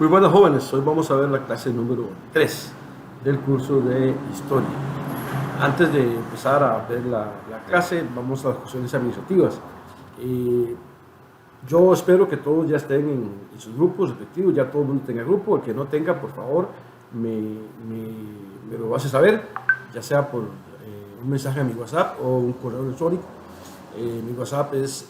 Muy buenas jóvenes, hoy vamos a ver la clase número 3 del curso de Historia. Antes de empezar a ver la clase, vamos a las cuestiones administrativas. Yo espero que todos ya estén en sus grupos respectivos, ya todo el mundo tenga grupo. El que no tenga, por favor, me lo hace saber, ya sea por un mensaje a mi WhatsApp o un correo electrónico. Mi WhatsApp es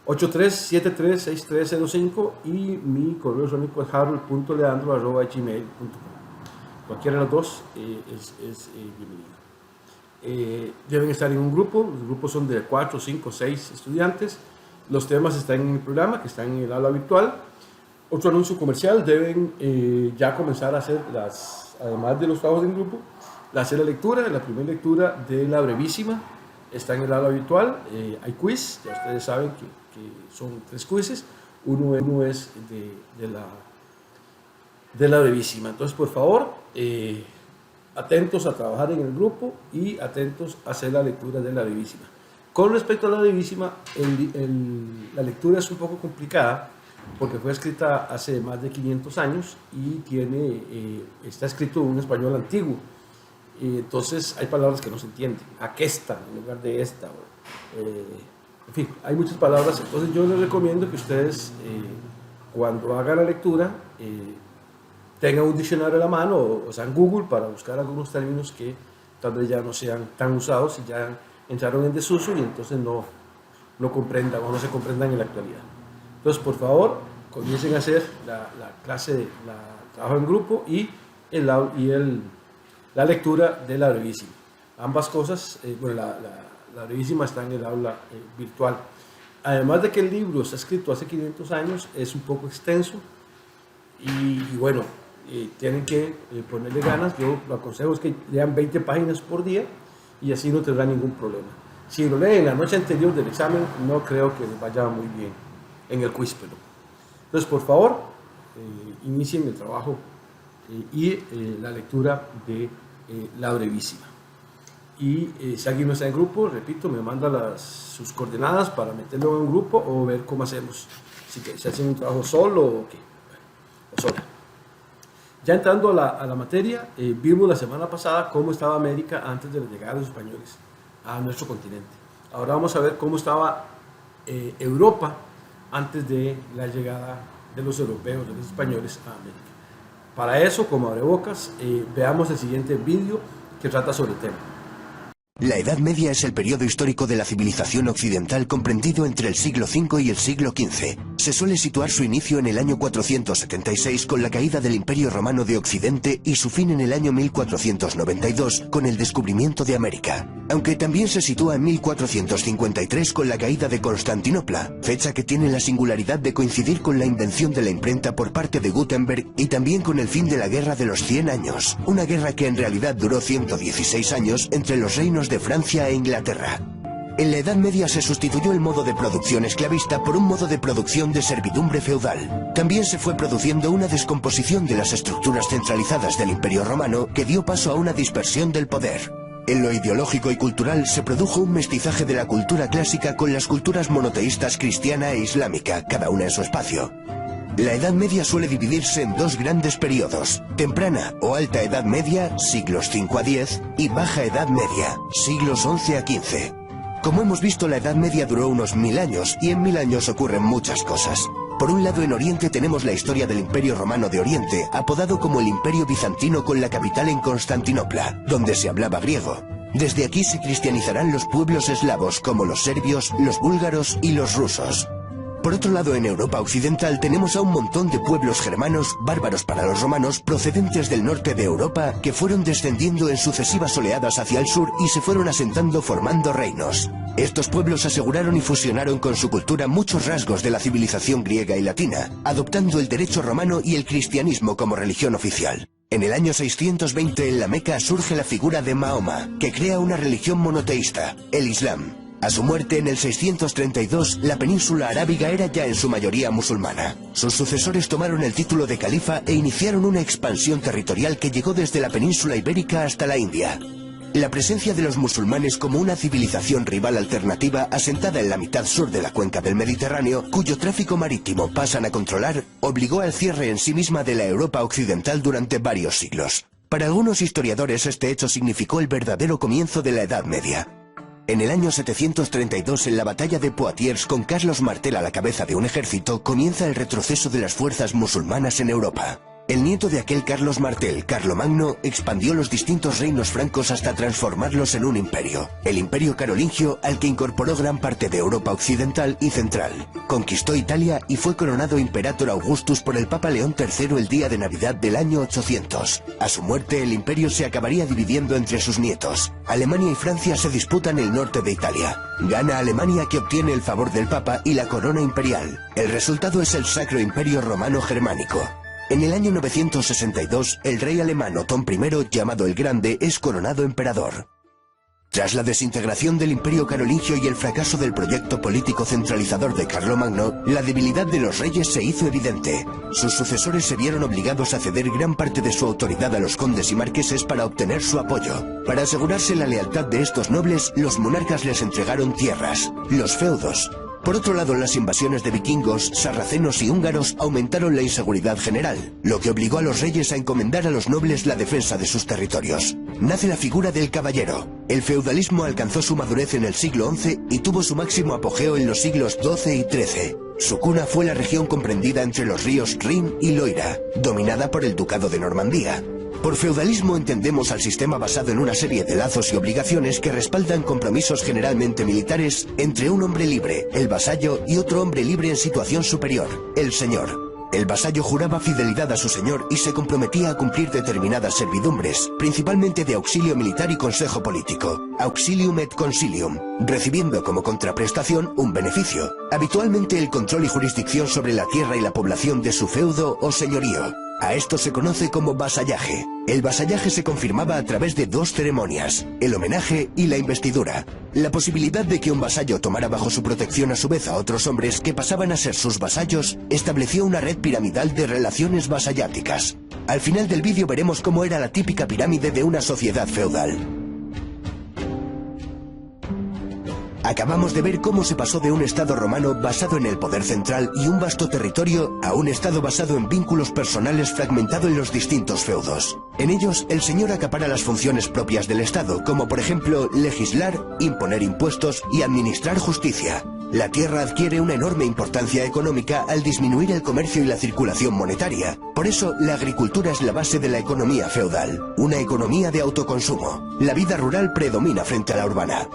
83736305 y mi correo electrónico es harold.leandro@gmail.com. Cualquiera de los dos es bienvenido. Deben estar en un grupo, los grupos son de 4, 5, 6 estudiantes. Los temas están en el programa, que están en el aula virtual. Otro anuncio comercial: deben ya comenzar a hacer, además de los trabajos en grupo, hacer la lectura. La primera lectura de la brevísima está en el aula virtual. Hay quiz, ya ustedes saben que son 3 quizzes. Uno es de la brevísima. Entonces, por favor, atentos a trabajar en el grupo y atentos a hacer la lectura de la brevísima. Con respecto a la brevísima, la lectura es un poco complicada porque fue escrita hace más de 500 años y está escrito en un español antiguo. Entonces hay palabras que no se entienden. Aquesta en lugar de esta. En fin, hay muchas palabras. Entonces yo les recomiendo que ustedes, cuando hagan la lectura, tengan un diccionario a la mano o sea, en Google, para buscar algunos términos que tal vez ya no sean tan usados y ya entraron en desuso y entonces no comprendan o no se comprendan en la actualidad. Entonces, por favor, comiencen a hacer la clase de trabajo en grupo y la lectura de la brevísima. Ambas cosas, la brevísima está en el aula virtual. Además de que el libro está escrito hace 500 años, es un poco extenso y bueno, tienen que ponerle ganas. Yo lo aconsejo es que lean 20 páginas por día y así no tendrán ningún problema. Si lo leen la noche anterior del examen, no creo que les vaya muy bien en el quiz, pero entonces, por favor, inicien el trabajo y la lectura de la brevísima. Y si alguien no está en grupo, repito, me manda sus coordenadas para meterlo en un grupo o ver cómo hacemos. Si hacen un trabajo solo o qué, o sola. Ya entrando a la materia, vimos la semana pasada cómo estaba América antes de la llegada de los españoles a nuestro continente. Ahora vamos a ver cómo estaba Europa antes de la llegada de los europeos, de los españoles a América. Para eso, como abrebocas, veamos el siguiente vídeo que trata sobre el tema. La Edad Media es el periodo histórico de la civilización occidental comprendido entre el siglo V y el siglo XV. Se suele situar su inicio en el año 476 con la caída del Imperio Romano de Occidente y su fin en el año 1492 con el descubrimiento de América. Aunque también se sitúa en 1453 con la caída de Constantinopla, fecha que tiene la singularidad de coincidir con la invención de la imprenta por parte de Gutenberg y también con el fin de la Guerra de los 100 años, una guerra que en realidad duró 116 años entre los reinos de Francia e Inglaterra. En la Edad Media se sustituyó el modo de producción esclavista por un modo de producción de servidumbre feudal. También se fue produciendo una descomposición de las estructuras centralizadas del Imperio Romano que dio paso a una dispersión del poder. En lo ideológico y cultural se produjo un mestizaje de la cultura clásica con las culturas monoteístas cristiana e islámica, cada una en su espacio. La Edad Media suele dividirse en 2 grandes periodos: temprana o alta Edad Media, siglos 5 a 10, y baja Edad Media, siglos 11 a 15. Como hemos visto, la Edad Media duró unos 1000 años, y en 1000 años ocurren muchas cosas. Por un lado, en Oriente tenemos la historia del Imperio Romano de Oriente, apodado como el Imperio Bizantino, con la capital en Constantinopla, donde se hablaba griego. Desde aquí se cristianizarán los pueblos eslavos como los serbios, los búlgaros y los rusos. Por otro lado, en Europa occidental tenemos a un montón de pueblos germanos, bárbaros para los romanos, procedentes del norte de Europa, que fueron descendiendo en sucesivas oleadas hacia el sur y se fueron asentando formando reinos. Estos pueblos aseguraron y fusionaron con su cultura muchos rasgos de la civilización griega y latina, adoptando el derecho romano y el cristianismo como religión oficial. En el año 620 en la Meca surge la figura de Mahoma, que crea una religión monoteísta, el Islam. A su muerte en el 632, la península arábiga era ya en su mayoría musulmana. Sus sucesores tomaron el título de califa e iniciaron una expansión territorial que llegó desde la península ibérica hasta la India. La presencia de los musulmanes como una civilización rival alternativa asentada en la mitad sur de la cuenca del Mediterráneo, cuyo tráfico marítimo pasan a controlar, obligó al cierre en sí misma de la Europa occidental durante varios siglos. Para algunos historiadores este hecho significó el verdadero comienzo de la Edad Media. En el año 732, en la batalla de Poitiers, con Carlos Martel a la cabeza de un ejército, comienza el retroceso de las fuerzas musulmanas en Europa. El nieto de aquel Carlos Martel, Carlomagno, expandió los distintos reinos francos hasta transformarlos en un imperio, el Imperio Carolingio, al que incorporó gran parte de Europa occidental y central. Conquistó Italia y fue coronado Imperator Augustus por el Papa León III el día de Navidad del año 800. A su muerte, el imperio se acabaría dividiendo entre sus nietos. Alemania y Francia se disputan el norte de Italia. Gana Alemania, que obtiene el favor del Papa y la corona imperial. El resultado es el Sacro Imperio Romano Germánico. En el año 962, el rey alemán Otón I, llamado el Grande, es coronado emperador. Tras la desintegración del Imperio Carolingio y el fracaso del proyecto político centralizador de Carlomagno, la debilidad de los reyes se hizo evidente. Sus sucesores se vieron obligados a ceder gran parte de su autoridad a los condes y marqueses para obtener su apoyo. Para asegurarse la lealtad de estos nobles, los monarcas les entregaron tierras, los feudos. Por otro lado, las invasiones de vikingos, sarracenos y húngaros aumentaron la inseguridad general, lo que obligó a los reyes a encomendar a los nobles la defensa de sus territorios. Nace la figura del caballero. El feudalismo alcanzó su madurez en el siglo XI y tuvo su máximo apogeo en los siglos XII y XIII. Su cuna fue la región comprendida entre los ríos Rin y Loira, dominada por el Ducado de Normandía. Por feudalismo entendemos al sistema basado en una serie de lazos y obligaciones que respaldan compromisos generalmente militares entre un hombre libre, el vasallo, y otro hombre libre en situación superior, el señor. El vasallo juraba fidelidad a su señor y se comprometía a cumplir determinadas servidumbres, principalmente de auxilio militar y consejo político, auxilium et consilium, recibiendo como contraprestación un beneficio, habitualmente el control y jurisdicción sobre la tierra y la población de su feudo o señorío. A esto se conoce como vasallaje. El vasallaje se confirmaba a través de dos ceremonias, el homenaje y la investidura. La posibilidad de que un vasallo tomara bajo su protección a su vez a otros hombres que pasaban a ser sus vasallos estableció una red piramidal de relaciones vasalláticas. Al final del vídeo veremos cómo era la típica pirámide de una sociedad feudal. Acabamos de ver cómo se pasó de un estado romano basado en el poder central y un vasto territorio a un estado basado en vínculos personales fragmentado en los distintos feudos. En ellos, el señor acapara las funciones propias del estado, como por ejemplo legislar, imponer impuestos y administrar justicia. La tierra adquiere una enorme importancia económica al disminuir el comercio y la circulación monetaria. Por eso, la agricultura es la base de la economía feudal, una economía de autoconsumo. La vida rural predomina frente a la urbana.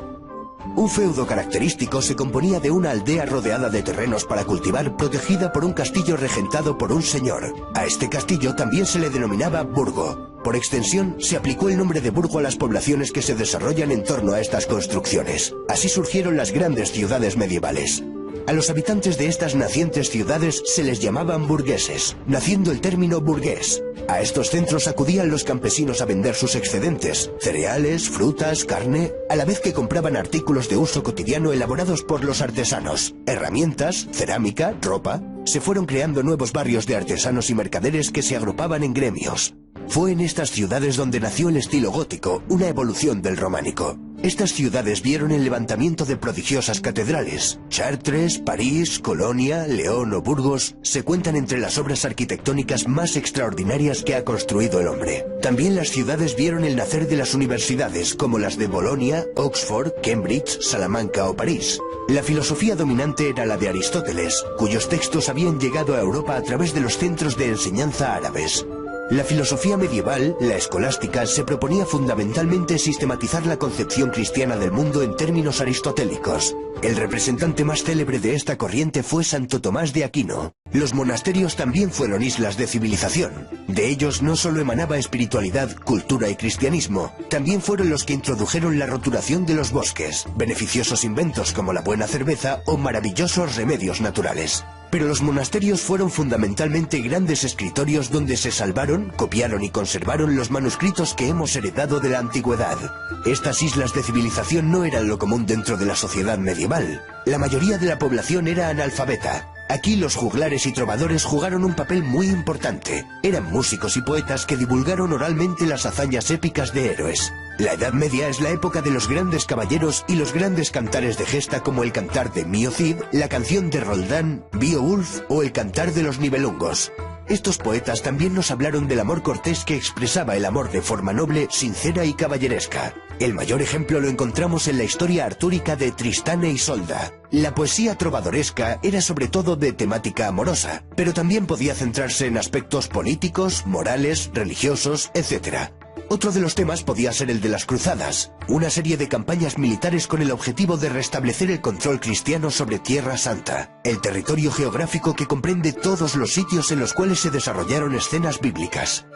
Un feudo característico se componía de una aldea rodeada de terrenos para cultivar, protegida por un castillo regentado por un señor. A este castillo también se le denominaba burgo. Por extensión, se aplicó el nombre de burgo a las poblaciones que se desarrollan en torno a estas construcciones. Así surgieron las grandes ciudades medievales. A los habitantes de estas nacientes ciudades se les llamaban burgueses, naciendo el término burgués. A estos centros acudían los campesinos a vender sus excedentes, cereales, frutas, carne, a la vez que compraban artículos de uso cotidiano elaborados por los artesanos, herramientas, cerámica, ropa. Se fueron creando nuevos barrios de artesanos y mercaderes que se agrupaban en gremios. Fue en estas ciudades donde nació el estilo gótico, una evolución del románico. Estas ciudades vieron el levantamiento de prodigiosas catedrales. Chartres, París, Colonia, León o Burgos se cuentan entre las obras arquitectónicas más extraordinarias que ha construido el hombre. También las ciudades vieron el nacer de las universidades, como las de Bolonia, Oxford, Cambridge, Salamanca o París. La filosofía dominante era la de Aristóteles, cuyos textos habían llegado a Europa a través de los centros de enseñanza árabes. La filosofía medieval, la escolástica, se proponía fundamentalmente sistematizar la concepción cristiana del mundo en términos aristotélicos. El representante más célebre de esta corriente fue Santo Tomás de Aquino. Los monasterios también fueron islas de civilización. De ellos no solo emanaba espiritualidad, cultura y cristianismo, también fueron los que introdujeron la roturación de los bosques, beneficiosos inventos como la buena cerveza o maravillosos remedios naturales. Pero los monasterios fueron fundamentalmente grandes escritorios donde se salvaron, copiaron y conservaron los manuscritos que hemos heredado de la antigüedad. Estas islas de civilización no eran lo común dentro de la sociedad medieval. La mayoría de la población era analfabeta. Aquí los juglares y trovadores jugaron un papel muy importante. Eran músicos y poetas que divulgaron oralmente las hazañas épicas de héroes. La Edad Media es la época de los grandes caballeros y los grandes cantares de gesta como el cantar de Mio Cid, la canción de Roldán, Beowulf o el cantar de los Nibelungos. Estos poetas también nos hablaron del amor cortés que expresaba el amor de forma noble, sincera y caballeresca. El mayor ejemplo lo encontramos en la historia artúrica de Tristán e Isolda. La poesía trovadoresca era sobre todo de temática amorosa, pero también podía centrarse en aspectos políticos, morales, religiosos, etc. Otro de los temas podía ser el de las cruzadas, una serie de campañas militares con el objetivo de restablecer el control cristiano sobre Tierra Santa, el territorio geográfico que comprende todos los sitios en los cuales se desarrollaron escenas bíblicas.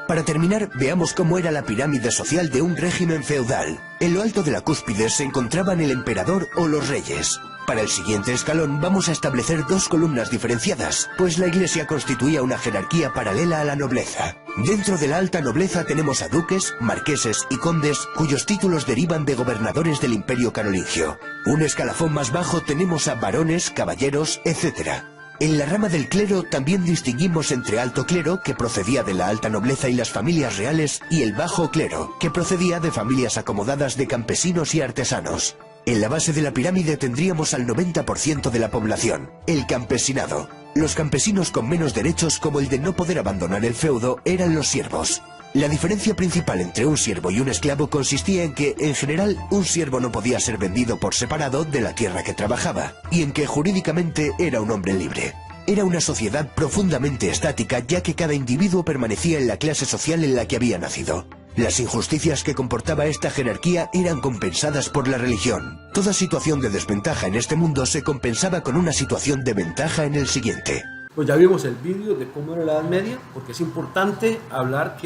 Para terminar, veamos cómo era la pirámide social de un régimen feudal. En lo alto de la cúspide se encontraban el emperador o los reyes. Para el siguiente escalón vamos a establecer dos columnas diferenciadas, pues la iglesia constituía una jerarquía paralela a la nobleza. Dentro de la alta nobleza tenemos a duques, marqueses y condes, cuyos títulos derivan de gobernadores del Imperio Carolingio. Un escalafón más bajo tenemos a varones, caballeros, etc. En la rama del clero también distinguimos entre alto clero, que procedía de la alta nobleza y las familias reales, y el bajo clero, que procedía de familias acomodadas de campesinos y artesanos. En la base de la pirámide tendríamos al 90% de la población, el campesinado. Los campesinos con menos derechos, como el de no poder abandonar el feudo, eran los siervos. La diferencia principal entre un siervo y un esclavo consistía en que, en general, un siervo no podía ser vendido por separado de la tierra que trabajaba, y en que jurídicamente era un hombre libre. Era una sociedad profundamente estática, ya que cada individuo permanecía en la clase social en la que había nacido. Las injusticias que comportaba esta jerarquía eran compensadas por la religión. Toda situación de desventaja en este mundo se compensaba con una situación de ventaja en el siguiente. Pues ya vimos el vídeo de cómo era la Edad Media, porque es importante hablar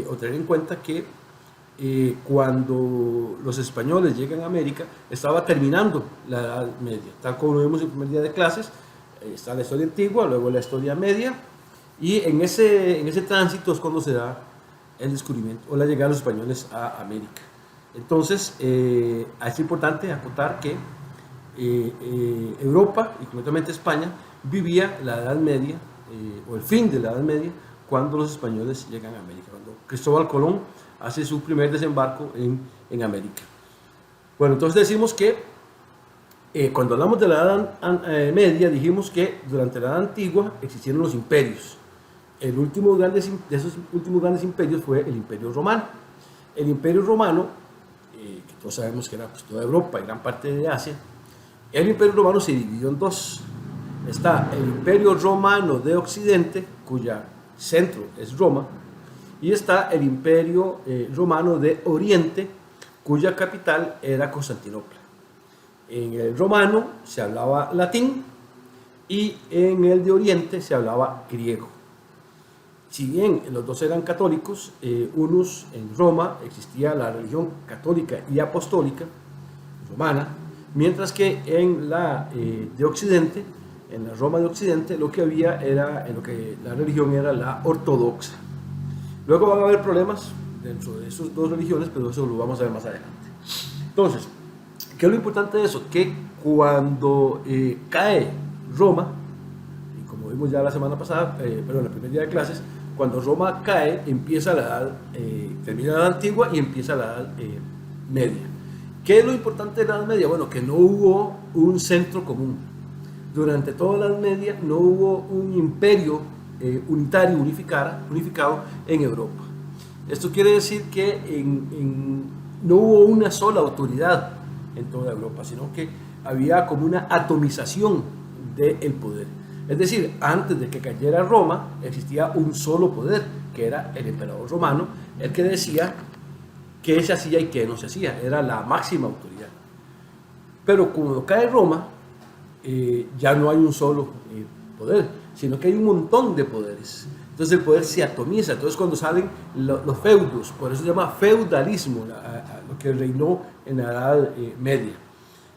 o tener en cuenta que cuando los españoles llegan a América, estaba terminando la Edad Media. Tal como lo vimos en el primer día de clases, está la historia antigua, luego la historia media, y en ese tránsito es cuando se da el descubrimiento o la llegada de los españoles a América. Entonces, es importante acotar que Europa, y concretamente España, vivía la Edad Media, o el fin de la Edad Media, cuando los españoles llegan a América, cuando Cristóbal Colón hace su primer desembarco en América. Bueno, entonces decimos que cuando hablamos de la Edad Media, dijimos que durante la Edad Antigua existieron los imperios. El último de esos últimos grandes imperios fue el Imperio Romano. El Imperio Romano, que todos sabemos que era pues, toda Europa y gran parte de Asia, el Imperio Romano se dividió en dos. Está el Imperio Romano de Occidente, cuya centro es Roma, y está el Imperio Romano de Oriente, cuya capital era Constantinopla. En el romano se hablaba latín y en el de Oriente se hablaba griego. Si bien los dos eran católicos, unos en Roma existía la religión católica y apostólica romana, mientras que en la de Occidente, en la Roma de Occidente, lo que había era, en lo que la religión era la ortodoxa. Luego van a haber problemas dentro de esas dos religiones, pero eso lo vamos a ver más adelante. Entonces, ¿qué es lo importante de eso? Que cuando cae Roma, y como vimos ya la semana pasada, perdón, el primer día de clases, cuando Roma cae, empieza la edad, termina la edad antigua y empieza la edad media. ¿Qué es lo importante de la edad media? Bueno, que no hubo un centro común. Durante toda la Edad Media no hubo un imperio unitario, unificado en Europa. Esto quiere decir que no hubo una sola autoridad en toda Europa, sino que había como una atomización del poder. Es decir, antes de que cayera Roma, existía un solo poder, que era el emperador romano, el que decía qué se hacía y qué no se hacía, era la máxima autoridad. Pero cuando cae Roma, ya no hay un solo poder, sino que hay un montón de poderes. Entonces el poder se atomiza. Entonces cuando salen los feudos, por eso se llama feudalismo, lo que reinó en la Edad Media.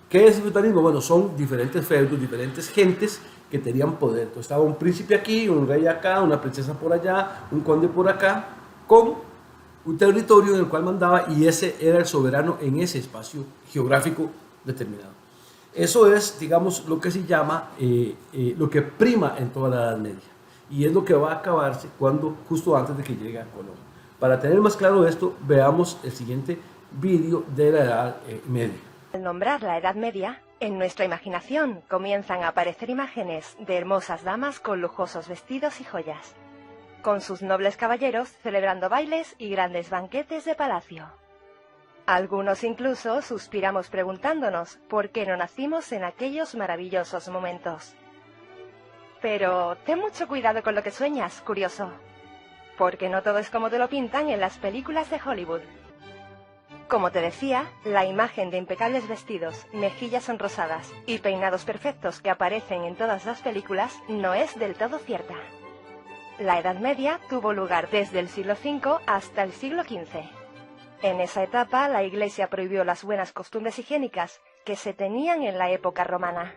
¿Qué es el feudalismo? Bueno, son diferentes feudos, diferentes gentes que tenían poder. Entonces estaba un príncipe aquí, un rey acá, una princesa por allá, un conde por acá, con un territorio en el cual mandaba, y ese era el soberano en ese espacio geográfico determinado. Eso es, digamos, lo que se llama, lo que prima en toda la Edad Media. Y es lo que va a acabarse justo antes de que llegue a Colón. Para tener más claro esto, veamos el siguiente vídeo de la Edad Media. Al nombrar la Edad Media, en nuestra imaginación comienzan a aparecer imágenes de hermosas damas con lujosos vestidos y joyas, con sus nobles caballeros celebrando bailes y grandes banquetes de palacio. Algunos incluso suspiramos preguntándonos por qué no nacimos en aquellos maravillosos momentos. Pero ten mucho cuidado con lo que sueñas, curioso, porque no todo es como te lo pintan en las películas de Hollywood. Como te decía, la imagen de impecables vestidos, mejillas sonrosadas y peinados perfectos que aparecen en todas las películas no es del todo cierta. La Edad Media tuvo lugar desde el siglo V hasta el siglo XV. En esa etapa, la Iglesia prohibió las buenas costumbres higiénicas que se tenían en la época romana,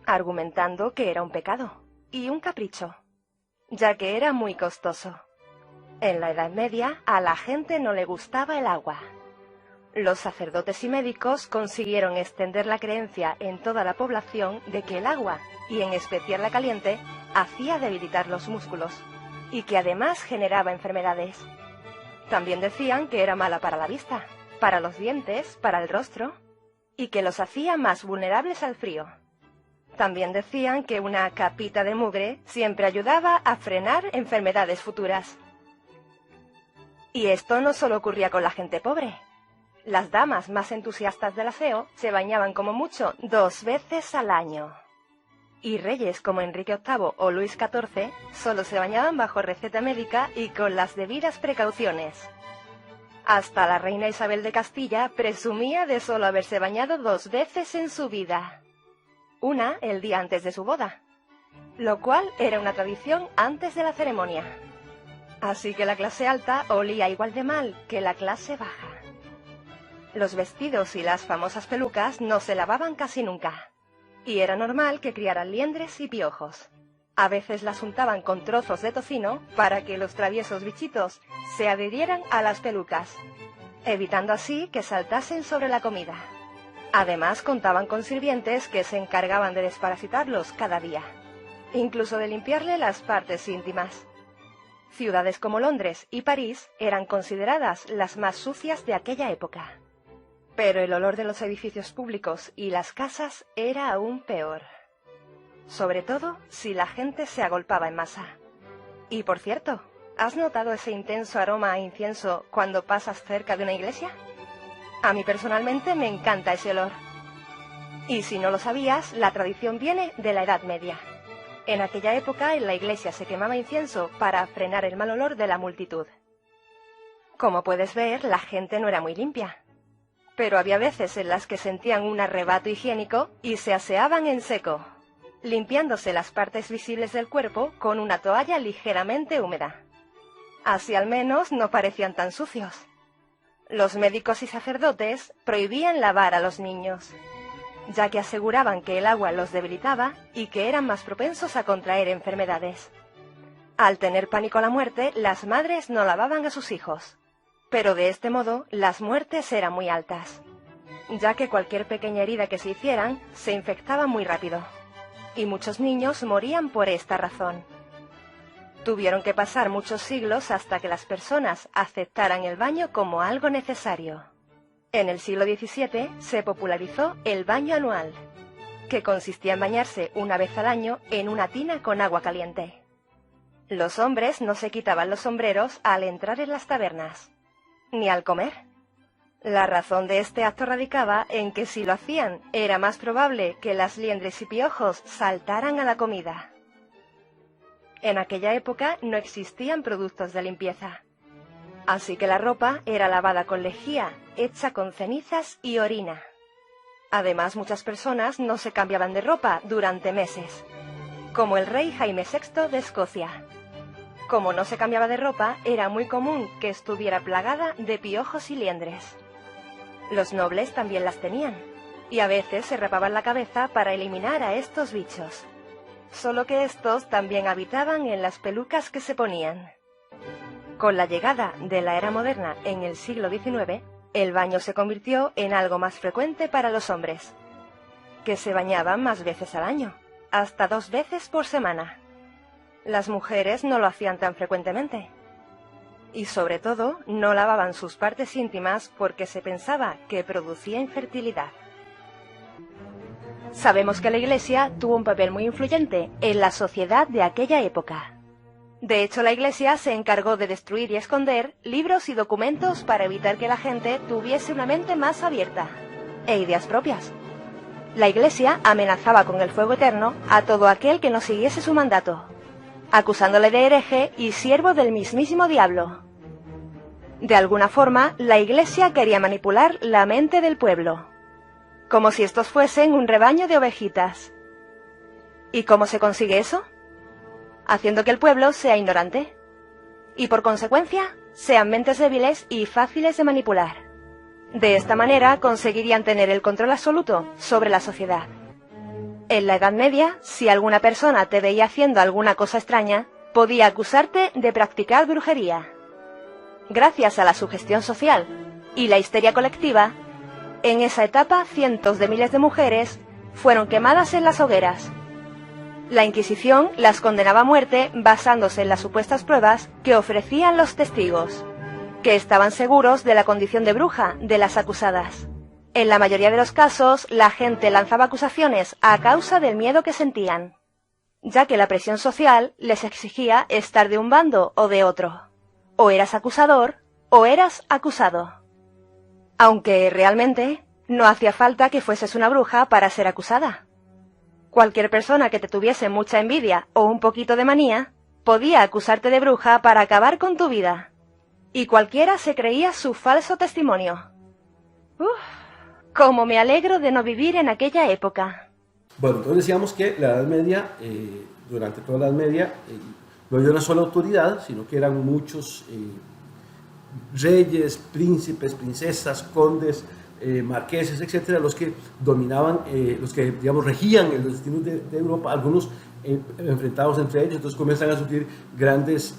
argumentando que era un pecado y un capricho, ya que era muy costoso. En la Edad Media, a la gente no le gustaba el agua. Los sacerdotes y médicos consiguieron extender la creencia en toda la población de que el agua, y en especial la caliente, hacía debilitar los músculos, y que además generaba enfermedades. También decían que era mala para la vista, para los dientes, para el rostro, y que los hacía más vulnerables al frío. También decían que una capita de mugre siempre ayudaba a frenar enfermedades futuras. Y esto no solo ocurría con la gente pobre. Las damas más entusiastas del aseo se bañaban como mucho 2 veces al año. Y reyes como Enrique VIII o Luis XIV solo se bañaban bajo receta médica y con las debidas precauciones. Hasta la reina Isabel de Castilla presumía de solo haberse bañado 2 veces en su vida. Una el día antes de su boda, lo cual era una tradición antes de la ceremonia. Así que la clase alta olía igual de mal que la clase baja. Los vestidos y las famosas pelucas no se lavaban casi nunca. Y era normal que criaran liendres y piojos. A veces las untaban con trozos de tocino para que los traviesos bichitos se adherieran a las pelucas, evitando así que saltasen sobre la comida. Además, contaban con sirvientes que se encargaban de desparasitarlos cada día, incluso de limpiarle las partes íntimas. Ciudades como Londres y París eran consideradas las más sucias de aquella época. Pero el olor de los edificios públicos y las casas era aún peor. Sobre todo si la gente se agolpaba en masa. Y por cierto, ¿has notado ese intenso aroma a incienso cuando pasas cerca de una iglesia? A mí personalmente me encanta ese olor. Y si no lo sabías, la tradición viene de la Edad Media. En aquella época en la iglesia se quemaba incienso para frenar el mal olor de la multitud. Como puedes ver, la gente no era muy limpia. Pero había veces en las que sentían un arrebato higiénico y se aseaban en seco, limpiándose las partes visibles del cuerpo con una toalla ligeramente húmeda. Así al menos no parecían tan sucios. Los médicos y sacerdotes prohibían lavar a los niños, ya que aseguraban que el agua los debilitaba y que eran más propensos a contraer enfermedades. Al tener pánico a la muerte, las madres no lavaban a sus hijos. Pero de este modo, las muertes eran muy altas, ya que cualquier pequeña herida que se hicieran se infectaba muy rápido, y muchos niños morían por esta razón. Tuvieron que pasar muchos siglos hasta que las personas aceptaran el baño como algo necesario. En el siglo XVII se popularizó el baño anual, que consistía en bañarse una vez al año en una tina con agua caliente. Los hombres no se quitaban los sombreros al entrar en las tabernas, ni al comer. La razón de este acto radicaba en que si lo hacían, era más probable que las liendres y piojos saltaran a la comida. En aquella época no existían productos de limpieza, así que la ropa era lavada con lejía, hecha con cenizas y orina. Además, muchas personas no se cambiaban de ropa durante meses, como el rey Jaime VI de Escocia. Como no se cambiaba de ropa, era muy común que estuviera plagada de piojos y liendres. Los nobles también las tenían, y a veces se rapaban la cabeza para eliminar a estos bichos. Solo que estos también habitaban en las pelucas que se ponían. Con la llegada de la era moderna en el siglo XIX, el baño se convirtió en algo más frecuente para los hombres. que se bañaban más veces al año, hasta 2 veces por semana. Las mujeres no lo hacían tan frecuentemente. Y sobre todo, no lavaban sus partes íntimas porque se pensaba que producía infertilidad. Sabemos que la Iglesia tuvo un papel muy influyente en la sociedad de aquella época. De hecho, la Iglesia se encargó de destruir y esconder libros y documentos para evitar que la gente tuviese una mente más abierta e ideas propias. La Iglesia amenazaba con el fuego eterno a todo aquel que no siguiese su mandato, acusándole de hereje y siervo del mismísimo diablo. De alguna forma, la Iglesia quería manipular la mente del pueblo, como si estos fuesen un rebaño de ovejitas. ¿Y cómo se consigue eso? Haciendo que el pueblo sea ignorante, y por consecuencia, sean mentes débiles y fáciles de manipular. De esta manera conseguirían tener el control absoluto sobre la sociedad. En la Edad Media, si alguna persona te veía haciendo alguna cosa extraña, podía acusarte de practicar brujería. Gracias a la sugestión social y la histeria colectiva, en esa etapa cientos de miles de mujeres fueron quemadas en las hogueras. La Inquisición las condenaba a muerte basándose en las supuestas pruebas que ofrecían los testigos, que estaban seguros de la condición de bruja de las acusadas. En la mayoría de los casos, la gente lanzaba acusaciones a causa del miedo que sentían, ya que la presión social les exigía estar de un bando o de otro. O eras acusador o eras acusado. Aunque realmente no hacía falta que fueses una bruja para ser acusada. Cualquier persona que te tuviese mucha envidia o un poquito de manía podía acusarte de bruja para acabar con tu vida. Y cualquiera se creía su falso testimonio. ¡Uf! ¡Cómo me alegro de no vivir en aquella época! Bueno, entonces decíamos que la Edad Media, durante toda la Edad Media, no había una sola autoridad, sino que eran muchos reyes, príncipes, princesas, condes, marqueses, etcétera, los que dominaban, los que, digamos, regían los destinos de Europa, algunos enfrentados entre ellos. Entonces comienzan a surgir grandes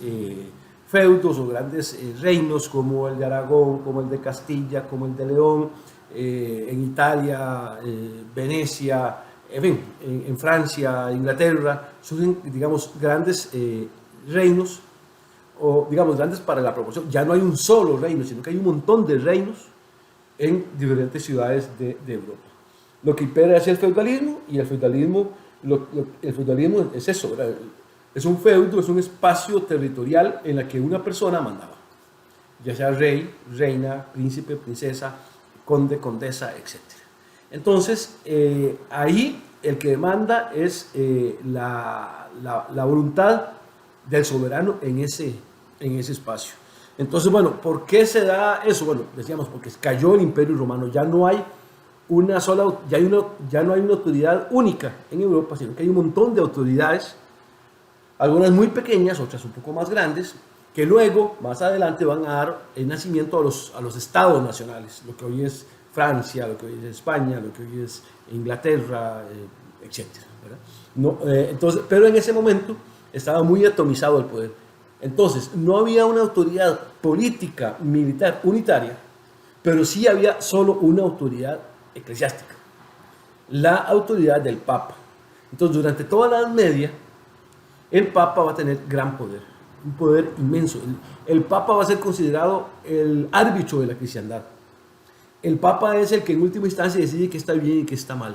feudos o grandes reinos, como el de Aragón, como el de Castilla, como el de León, en Italia, Venecia, en fin, en Francia, Inglaterra, surgen, digamos, grandes reinos, o digamos, grandes para la proporción. Ya no hay un solo reino, sino que hay un montón de reinos en diferentes ciudades de Europa. Lo que impera es el feudalismo, y el feudalismo es eso, ¿verdad? Es un feudo, es un espacio territorial en el que una persona mandaba, ya sea rey, reina, príncipe, princesa, conde, condesa, etc. Entonces, ahí el que manda es la voluntad del soberano en ese espacio. Entonces, bueno, ¿por qué se da eso? Bueno, decíamos, porque cayó el Imperio Romano, ya no hay una sola, ya no hay una autoridad única en Europa, sino que hay un montón de autoridades, algunas muy pequeñas, otras un poco más grandes, que luego, más adelante, van a dar el nacimiento a los estados nacionales, lo que hoy es Francia, lo que hoy es España, lo que hoy es Inglaterra, etc. No, entonces, pero en ese momento estaba muy atomizado el poder. Entonces, no había una autoridad política, militar, unitaria, pero sí había solo una autoridad eclesiástica, la autoridad del Papa. Entonces, durante toda la Edad Media, el Papa va a tener gran poder, un poder inmenso. El Papa va a ser considerado el árbitro de la cristiandad. El Papa es el que en última instancia decide qué está bien y qué está mal.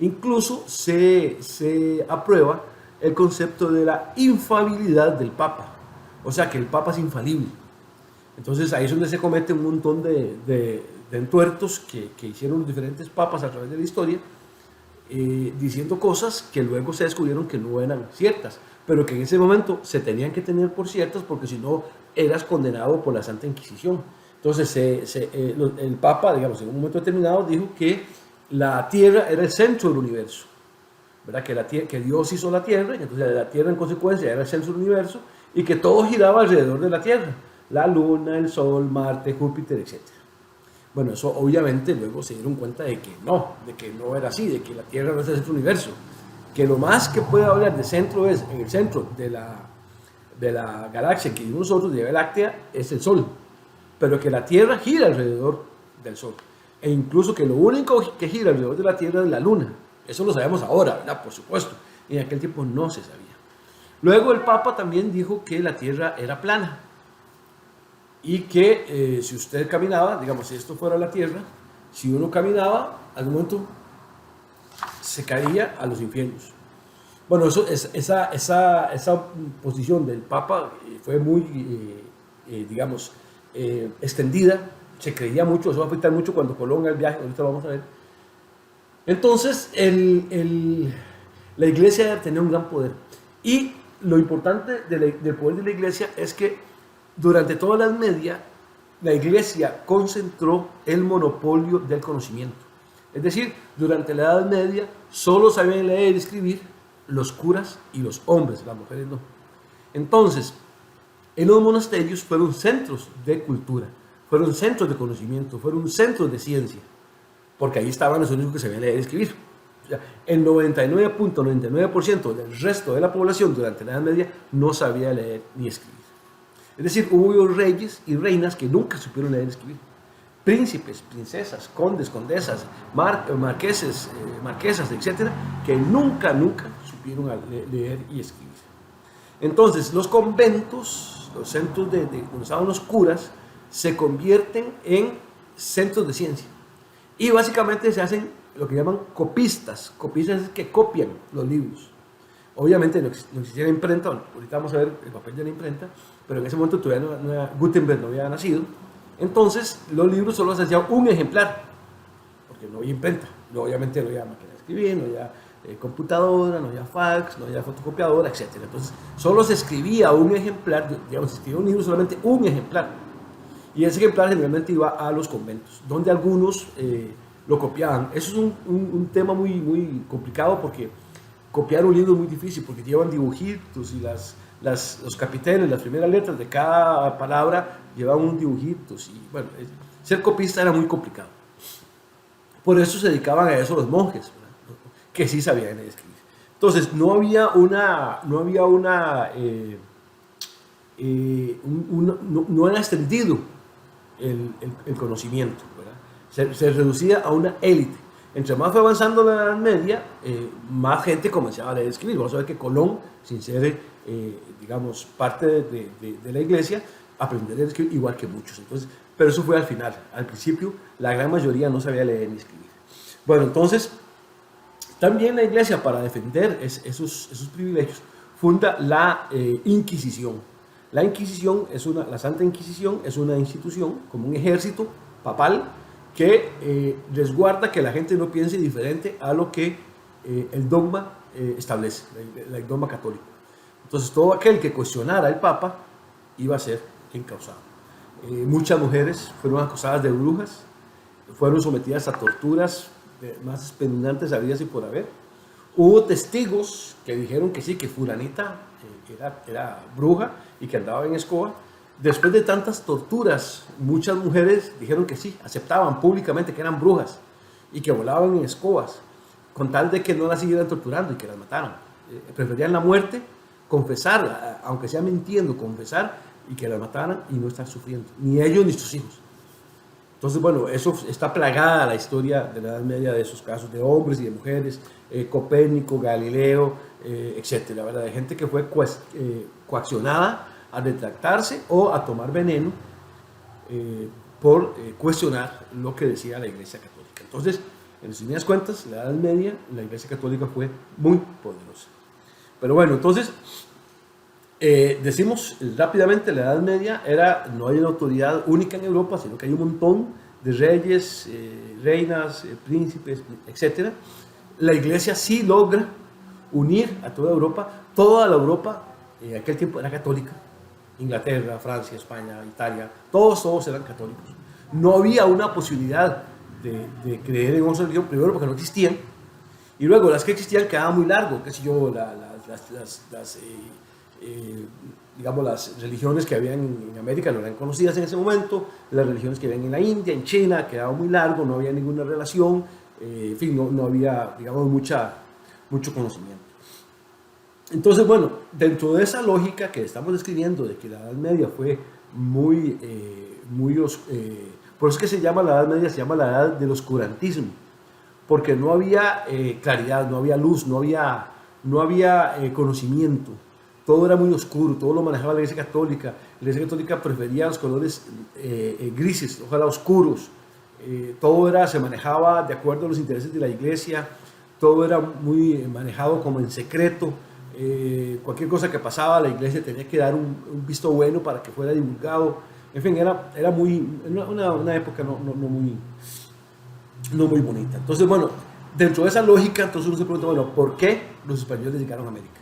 Incluso se aprueba el concepto de la infalibilidad del Papa, o sea que el Papa es infalible. Entonces ahí es donde se cometen un montón de entuertos que hicieron los diferentes papas a través de la historia, diciendo cosas que luego se descubrieron que no eran ciertas, pero que en ese momento se tenían que tener por ciertas, porque si no eras condenado por la Santa Inquisición. Entonces el Papa, digamos, en un momento determinado dijo que la Tierra era el centro del universo, ¿verdad? Que Dios hizo la Tierra, y entonces la Tierra en consecuencia era el centro del universo, y que todo giraba alrededor de la Tierra, la Luna, el Sol, Marte, Júpiter, etc. Bueno, eso obviamente luego se dieron cuenta de que no era así, de que la Tierra no es el centro del universo, que lo más que puede hablar de centro es, en el centro de la galaxia que vivimos nosotros, de la Vía Láctea, es el Sol, pero que la Tierra gira alrededor del Sol. e incluso que lo único que gira alrededor de la Tierra es la Luna. Eso lo sabemos ahora, ¿verdad? Por supuesto. Y en aquel tiempo no se sabía. Luego el Papa también dijo que la Tierra era plana y que si usted caminaba, digamos, si esto fuera la Tierra, si uno caminaba, al momento se caía a los infiernos. Bueno, esa posición del Papa fue muy, digamos, extendida. Se creía mucho, eso va a afectar mucho cuando Colón haga el viaje, ahorita lo vamos a ver. Entonces, la iglesia tenía un gran poder. Y lo importante del poder de la iglesia es que durante toda la Edad Media, la iglesia concentró el monopolio del conocimiento. Es decir, durante la Edad Media solo sabían leer y escribir los curas y los hombres, las mujeres no. Entonces, en los monasterios fueron centros de cultura, fueron centros de conocimiento, fueron centros de ciencia, porque ahí estaban los únicos que sabían leer y escribir. O sea, el 99.99% del resto de la población durante la Edad Media no sabía leer ni escribir. Es decir, hubo reyes y reinas que nunca supieron leer y escribir. Príncipes, princesas, condes, condesas, marqueses, marquesas, etcétera, que nunca supieron leer y escribir. Entonces, los conventos, los centros donde estaban los curas, se convierten en centros de ciencia. Y básicamente se hacen lo que llaman copistas. Copistas es que copian los libros. Obviamente no existía la imprenta, bueno, ahorita vamos a ver el papel de la imprenta, pero en ese momento todavía Gutenberg no había nacido. Entonces, los libros solo se hacía un ejemplar, porque no había imprenta. Obviamente no había máquina de escribir, no había computadora, no había fax, no había fotocopiadora, etc. Entonces, solo se escribía un ejemplar, digamos, se escribía un libro solamente un ejemplar. Y ese ejemplar generalmente iba a los conventos, donde algunos lo copiaban. Eso es un tema muy complicado, porque copiar un libro es muy difícil, porque llevan dibujitos y los capiteles, las primeras letras de cada palabra llevaban un dibujitos. Y bueno, ser copista era muy complicado. Por eso se dedicaban a eso los monjes, ¿verdad? Que sí sabían escribir. Entonces, no era extendido el conocimiento, ¿verdad? Se reducía a una élite. Entre más fue avanzando la Edad Media, más gente comenzaba a leer y escribir. Vamos a ver que Colón, sin ser, digamos, parte de la iglesia, aprendió a leer y escribir igual que muchos. Entonces, pero eso fue al final. Al principio, la gran mayoría no sabía leer ni escribir. Bueno, entonces, también la iglesia, para defender esos privilegios, funda la Inquisición. La Inquisición la Santa Inquisición es una institución, como un ejército papal, que resguarda que la gente no piense diferente a lo que el dogma establece, el dogma católico. Entonces, todo aquel que cuestionara al Papa iba a ser encausado. Muchas mujeres fueron acusadas de brujas, fueron sometidas a torturas más espeluznantes habidas y por haber. Hubo testigos que dijeron que sí, que fulanita era bruja y que andaba en escoba. Después de tantas torturas, muchas mujeres dijeron que sí, aceptaban públicamente que eran brujas y que volaban en escobas, con tal de que no las siguieran torturando y que las mataran. Preferían la muerte, confesar, aunque sea mintiendo, confesar y que las mataran y no estar sufriendo, ni ellos ni sus hijos. Entonces, bueno, eso está plagada la historia de la Edad Media de esos casos de hombres y de mujeres, Copérnico, Galileo, etcétera, ¿verdad? De gente que fue coaccionada a retractarse o a tomar veneno por cuestionar lo que decía la Iglesia Católica. Entonces, en resumidas cuentas, la Edad Media, la Iglesia Católica fue muy poderosa. Pero bueno, entonces, decimos rápidamente, la Edad Media no hay una autoridad única en Europa, sino que hay un montón de reyes, reinas, príncipes, etc. La Iglesia sí logra unir a toda Europa. Toda la Europa en aquel tiempo era católica. Inglaterra, Francia, España, Italia, todos eran católicos. No había una posibilidad de creer en otra religión, primero porque no existían, y luego las que existían quedaban muy largo, qué sé yo, digamos, las religiones que habían en América no eran conocidas en ese momento, las religiones que habían en la India, en China, quedaban muy largo, no había ninguna relación, en fin, no había, digamos, mucho conocimiento. Entonces, bueno, dentro de esa lógica que estamos describiendo de que la Edad Media fue muy Por eso es que se llama la Edad Media, se llama la Edad del Oscurantismo, porque no había claridad, no había luz, no había conocimiento. Todo era muy oscuro, todo lo manejaba la Iglesia Católica. La Iglesia Católica prefería los colores grises, ojalá oscuros. Todo se manejaba de acuerdo a los intereses de la Iglesia, todo era muy manejado como en secreto. Cualquier cosa que pasaba, la Iglesia tenía que dar un visto bueno para que fuera divulgado. En fin, era una época no muy bonita. Entonces, bueno, dentro de esa lógica, entonces uno se pregunta, bueno, ¿por qué los españoles llegaron a América?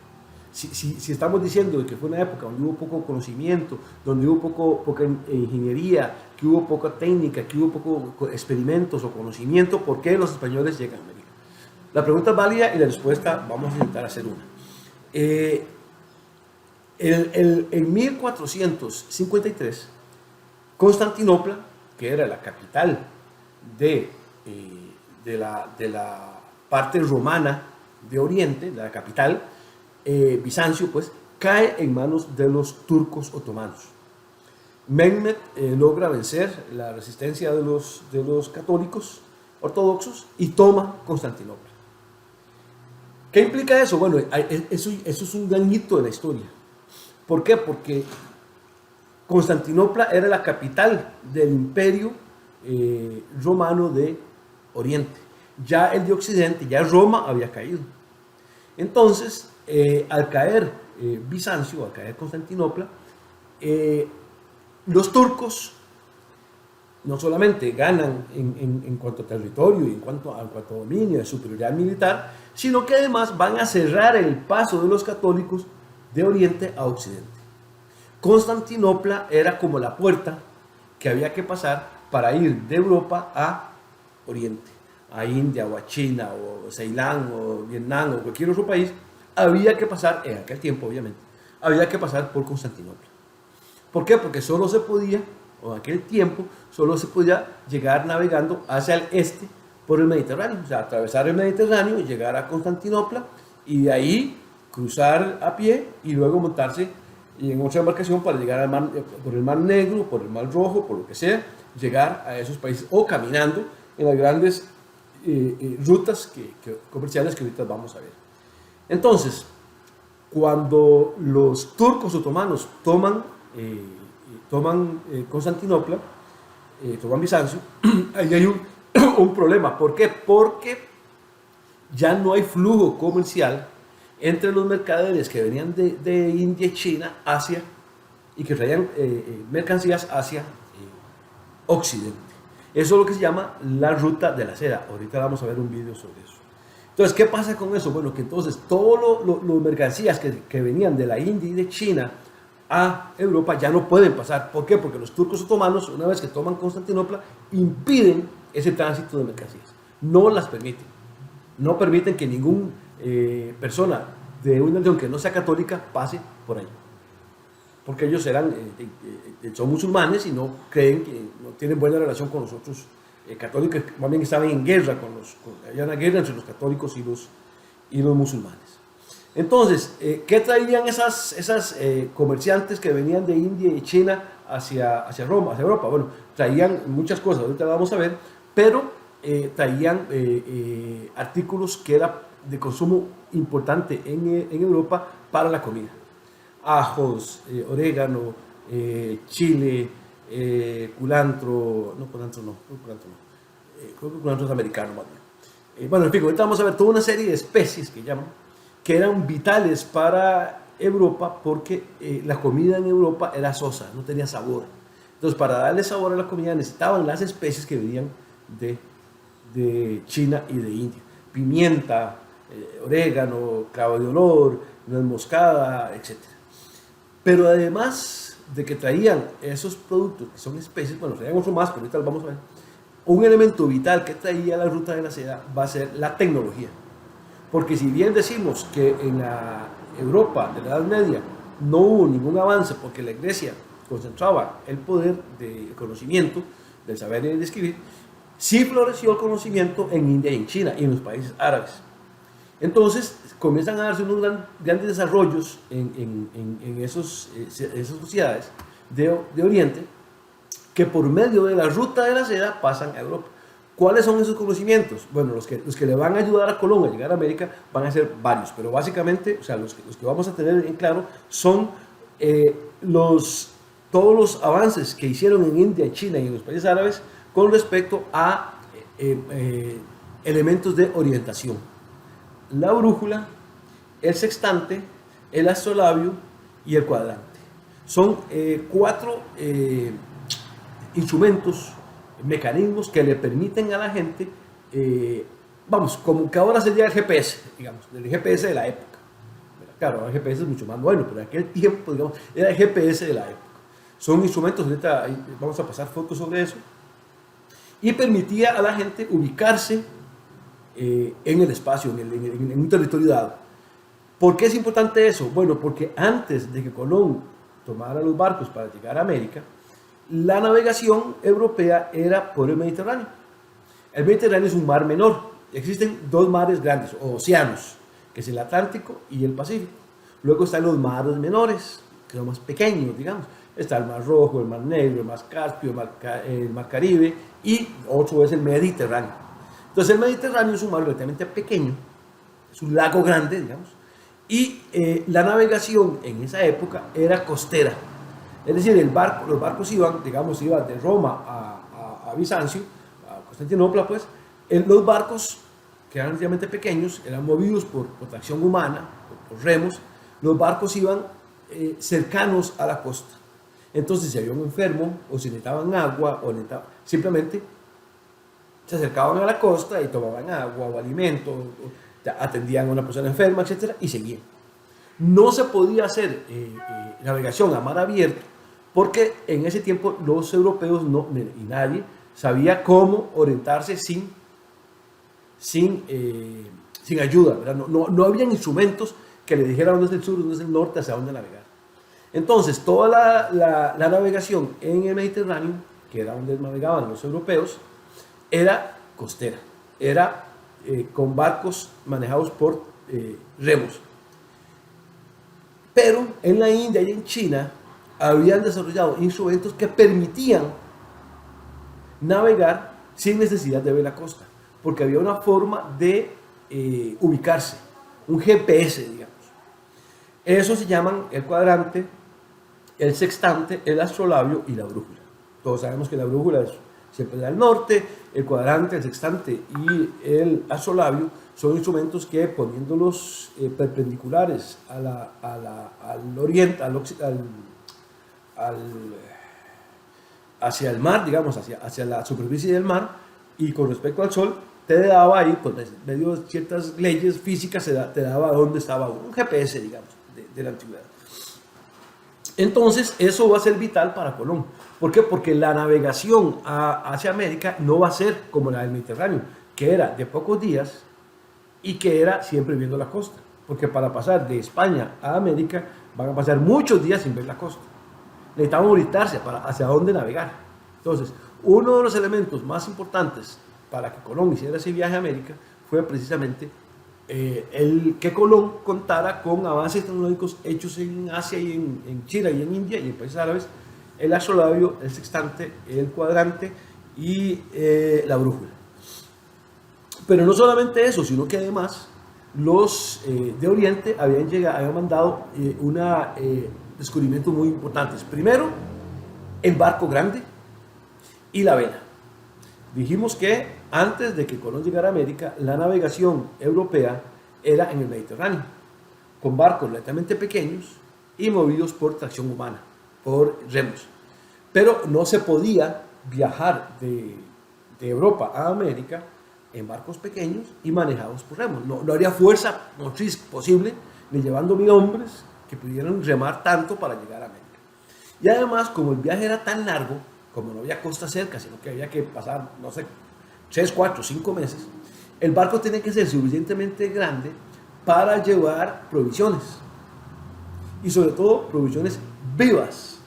Si estamos diciendo que fue una época donde hubo poco conocimiento, donde hubo poca ingeniería, que hubo poca técnica, que hubo poco experimentos o conocimiento, ¿por qué los españoles llegan a América? La pregunta es válida y la respuesta vamos a intentar hacer una. En 1453, Constantinopla, que era la capital de la parte romana de Oriente, la capital, Bizancio, pues, cae en manos de los turcos otomanos. Mehmed logra vencer la resistencia de los católicos ortodoxos y toma Constantinopla. ¿Qué implica eso? Bueno, eso es un gran hito de la historia. ¿Por qué? Porque Constantinopla era la capital del imperio romano de Oriente. Ya el de Occidente, ya Roma había caído. Entonces, al caer Bizancio, al caer Constantinopla, los turcos no solamente ganan en cuanto a territorio y en cuanto a dominio, de superioridad militar, sino que además van a cerrar el paso de los católicos de Oriente a Occidente. Constantinopla era como la puerta que había que pasar para ir de Europa a Oriente, a India o a China o Ceilán o Vietnam o cualquier otro país. Había que pasar, en aquel tiempo obviamente, había que pasar por Constantinopla. ¿Por qué? Porque solo se podía, o en aquel tiempo, solo se podía llegar navegando hacia el este por el Mediterráneo, o sea, atravesar el Mediterráneo y llegar a Constantinopla y de ahí cruzar a pie y luego montarse en otra embarcación para llegar al mar, por el Mar Negro, por el Mar Rojo, por lo que sea, llegar a esos países o caminando en las grandes rutas comerciales que ahorita vamos a ver. Entonces, cuando los turcos otomanos toman Constantinopla, toman Bizancio, ahí hay un problema. ¿Por qué? Porque ya no hay flujo comercial entre los mercaderes que venían de India y China hacia, y que traían mercancías hacia Occidente. Eso es lo que se llama la ruta de la seda. Ahorita vamos a ver un video sobre eso. Entonces, ¿qué pasa con eso? Bueno, que entonces todas las mercancías que venían de la India y de China a Europa ya no pueden pasar. ¿Por qué? Porque los turcos otomanos, una vez que toman Constantinopla, impiden ese tránsito de mercancías. No las permiten. No permiten que ninguna persona de una nación que no sea católica pase por ahí. Porque ellos son musulmanes y no creen que no tienen buena relación con los otros católicos, más bien estaban en guerra había una guerra entre los católicos y los musulmanes. Entonces, ¿qué traían esas comerciantes que venían de India y China hacia Roma, hacia Europa? Bueno, traían muchas cosas, ahorita las vamos a ver, pero traían artículos que eran de consumo importante en Europa para la comida. Ajos, orégano, chile, culantro, creo que culantro es americano más bien. Bueno, en fin, ahorita vamos a ver toda una serie de especies que eran vitales para Europa porque la comida en Europa era sosa, no tenía sabor. Entonces, para darle sabor a la comida necesitaban las especies que venían de China y de India. Pimienta, orégano, clavo de olor, nuez moscada, etc. Pero además de que traían esos productos que son especies, bueno, traían otro más, pero ahorita lo vamos a ver. Un elemento vital que traía la ruta de la seda va a ser la tecnología. Porque si bien decimos que en la Europa de la Edad Media no hubo ningún avance porque la Iglesia concentraba el poder del conocimiento, del saber y del escribir, sí floreció el conocimiento en India y en China y en los países árabes. Entonces comienzan a darse unos grandes desarrollos en esas sociedades de Oriente que por medio de la ruta de la seda pasan a Europa. ¿Cuáles son esos conocimientos? Bueno, los que le van a ayudar a Colón a llegar a América van a ser varios, pero básicamente, o sea, los que vamos a tener en claro son todos los avances que hicieron en India, China y en los países árabes con respecto a elementos de orientación. La brújula, el sextante, el astrolabio y el cuadrante. Son 4 instrumentos, mecanismos que le permiten a la gente, vamos, como que ahora sería el GPS, digamos, el GPS de la época. Claro, ahora el GPS es mucho más bueno, pero en aquel tiempo, digamos, era el GPS de la época. Son instrumentos, ahorita vamos a pasar fotos sobre eso, y permitía a la gente ubicarse en el espacio, en un territorio dado. ¿Por qué es importante eso? Bueno, porque antes de que Colón tomara los barcos para llegar a América, la navegación europea era por el Mediterráneo. El Mediterráneo es un mar menor. Existen 2 mares grandes, o océanos, que es el Atlántico y el Pacífico. Luego están los mares menores, que son más pequeños, digamos. Está el Mar Rojo, el Mar Negro, el Mar Caspio, el Mar Caribe, y otro es el Mediterráneo. Entonces el Mediterráneo es un mar relativamente pequeño, es un lago grande, digamos, y la navegación en esa época era costera. Es decir, los barcos iban, digamos, iban de Roma a Bizancio, a Constantinopla, pues. Los barcos, que eran relativamente pequeños, eran movidos por tracción humana, por remos. Los barcos iban cercanos a la costa. Entonces, si había un enfermo, o si necesitaban agua, simplemente se acercaban a la costa y tomaban agua o alimento, atendían a una persona enferma, etc., y seguían. No se podía hacer navegación a mar abierto, porque en ese tiempo los europeos y nadie sabía cómo orientarse sin ayuda, ¿verdad? No habían instrumentos que le dijeran dónde es el sur, dónde es el norte, hacia dónde navegar. Entonces, toda la navegación en el Mediterráneo, que era donde navegaban los europeos, era costera, era con barcos manejados por remos. Pero en la India y en China habían desarrollado instrumentos que permitían navegar sin necesidad de ver la costa, porque había una forma de ubicarse, un GPS, digamos. Eso se llaman el cuadrante, el sextante, el astrolabio y la brújula. Todos sabemos que la brújula siempre da al norte, el cuadrante, el sextante y el astrolabio son instrumentos que, poniéndolos perpendiculares al oriente, hacia el mar, digamos, hacia la superficie del mar, y con respecto al sol, te daba ahí, pues, medio de ciertas leyes físicas, te daba dónde estaba un GPS, digamos, de la antigüedad. Entonces, eso va a ser vital para Colón. ¿Por qué? Porque la navegación hacia América no va a ser como la del Mediterráneo, que era de pocos días y que era siempre viendo la costa. Porque para pasar de España a América van a pasar muchos días sin ver la costa. Necesitaban orientarse hacia dónde navegar. Entonces, uno de los elementos más importantes para que Colón hiciera ese viaje a América fue precisamente el que Colón contara con avances tecnológicos hechos en Asia y en China y en India y en países árabes, el astrolabio, el sextante, el cuadrante y la brújula. Pero no solamente eso, sino que además los de Oriente habían mandado descubrimientos muy importantes. Primero, el barco grande y la vela. Dijimos que antes de que Colón llegara a América, la navegación europea era en el Mediterráneo, con barcos relativamente pequeños y movidos por tracción humana, por remos. Pero no se podía viajar de Europa a América en barcos pequeños y manejados por remos. No había fuerza motriz posible, ni llevando 1000 hombres que pudieran remar tanto para llegar a América. Y además, como el viaje era tan largo, como no había costa cerca, sino que había que pasar, no sé, 3, 4, 5 meses, el barco tenía que ser suficientemente grande para llevar provisiones. Y sobre todo, provisiones vivas.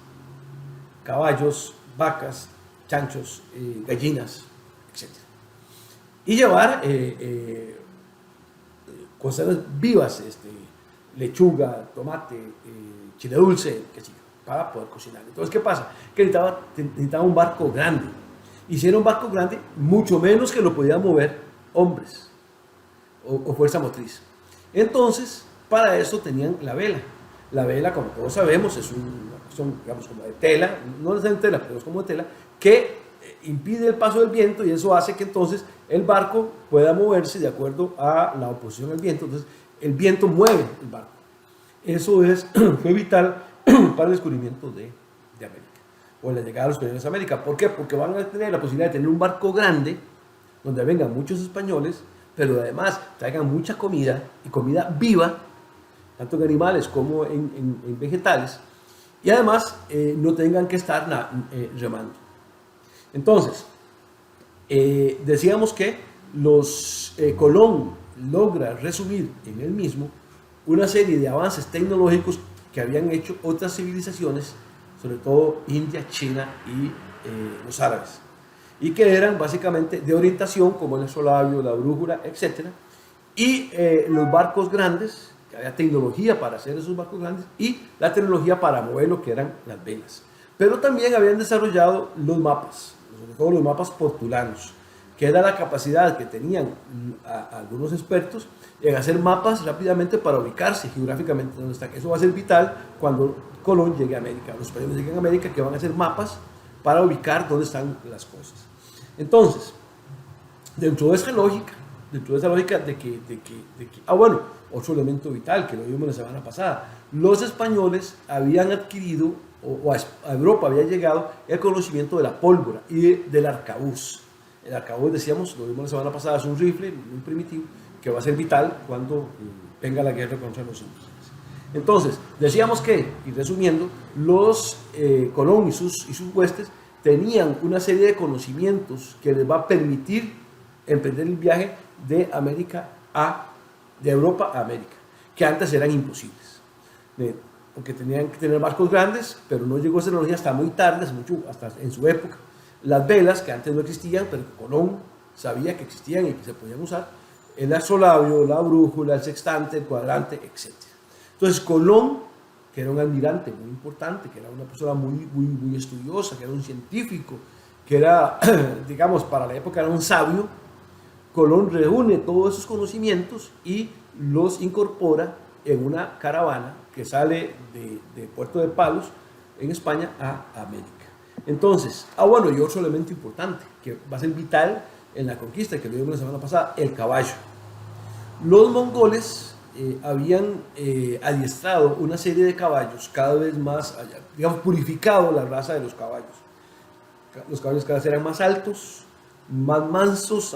Caballos, vacas, chanchos, gallinas, etc. Y llevar cosas vivas, lechuga, tomate, chile dulce, qué sé yo, para poder cocinar. Entonces, ¿qué pasa? Que necesitaba un barco grande. Y si era un barco grande, mucho menos que lo podían mover hombres o fuerza motriz. Entonces, para eso tenían la vela. La vela, como todos sabemos, es una cuestión, digamos, como de tela, no es de tela, pero es como de tela, que impide el paso del viento, y eso hace que entonces el barco pueda moverse de acuerdo a la oposición al viento. Entonces, el viento mueve el barco. Eso fue vital para el descubrimiento de América, o la llegada de los españoles a América. ¿Por qué? Porque van a tener la posibilidad de tener un barco grande, donde vengan muchos españoles, pero además traigan mucha comida, y comida viva, tanto en animales como en vegetales, y además no tengan que estar remando. Entonces, decíamos que Colón logra resumir en él mismo una serie de avances tecnológicos que habían hecho otras civilizaciones, sobre todo India, China y los árabes, y que eran básicamente de orientación, como el astrolabio, la brújula, etc. Y los barcos grandes, que había tecnología para hacer esos barcos grandes, y la tecnología para mover lo que eran las velas. Pero también habían desarrollado los mapas, sobre todo los mapas portulanos, que era la capacidad que tenían algunos expertos en hacer mapas rápidamente para ubicarse geográficamente donde están. Eso va a ser vital cuando Colón llegue a América. Los españoles lleguen a América, que van a hacer mapas para ubicar dónde están las cosas. Entonces, dentro de esa lógica de que bueno, otro elemento vital que lo vimos la semana pasada, los españoles habían adquirido, o a Europa había llegado el conocimiento de la pólvora y del arcabuz. El arcabuz, decíamos, lo vimos la semana pasada, es un rifle muy primitivo que va a ser vital cuando venga la guerra contra los indígenas. Entonces, decíamos que, y resumiendo, los Colón y sus huestes tenían una serie de conocimientos que les va a permitir emprender el viaje de Europa a América, que antes eran imposibles, porque tenían que tener barcos grandes, pero no llegó esa tecnología hasta muy tarde, hasta en su época. Las velas, que antes no existían, pero Colón sabía que existían y que se podían usar, el astrolabio, la brújula, el sextante, el cuadrante, etc. Entonces Colón, que era un almirante muy importante, que era una persona muy estudiosa, que era un científico, que era, digamos, para la época era un sabio, Colón reúne todos esos conocimientos y los incorpora en una caravana que sale de Puerto de Palos, en España, a América. Entonces, bueno, y otro elemento importante que va a ser vital en la conquista, que lo vimos la semana pasada, el caballo. Los mongoles habían adiestrado una serie de caballos cada vez más, digamos, purificado la raza de los caballos. Los caballos cada vez eran más altos, más mansos,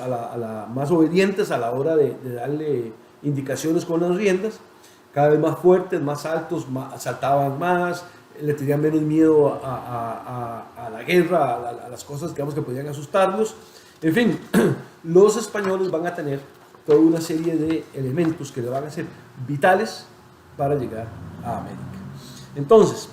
más obedientes a la hora de darle indicaciones con las riendas, cada vez más fuertes, más altos, saltaban más, le tenían menos miedo a la guerra, a las cosas, digamos, que podían asustarlos. En fin, los españoles van a tener toda una serie de elementos que le van a ser vitales para llegar a América. Entonces,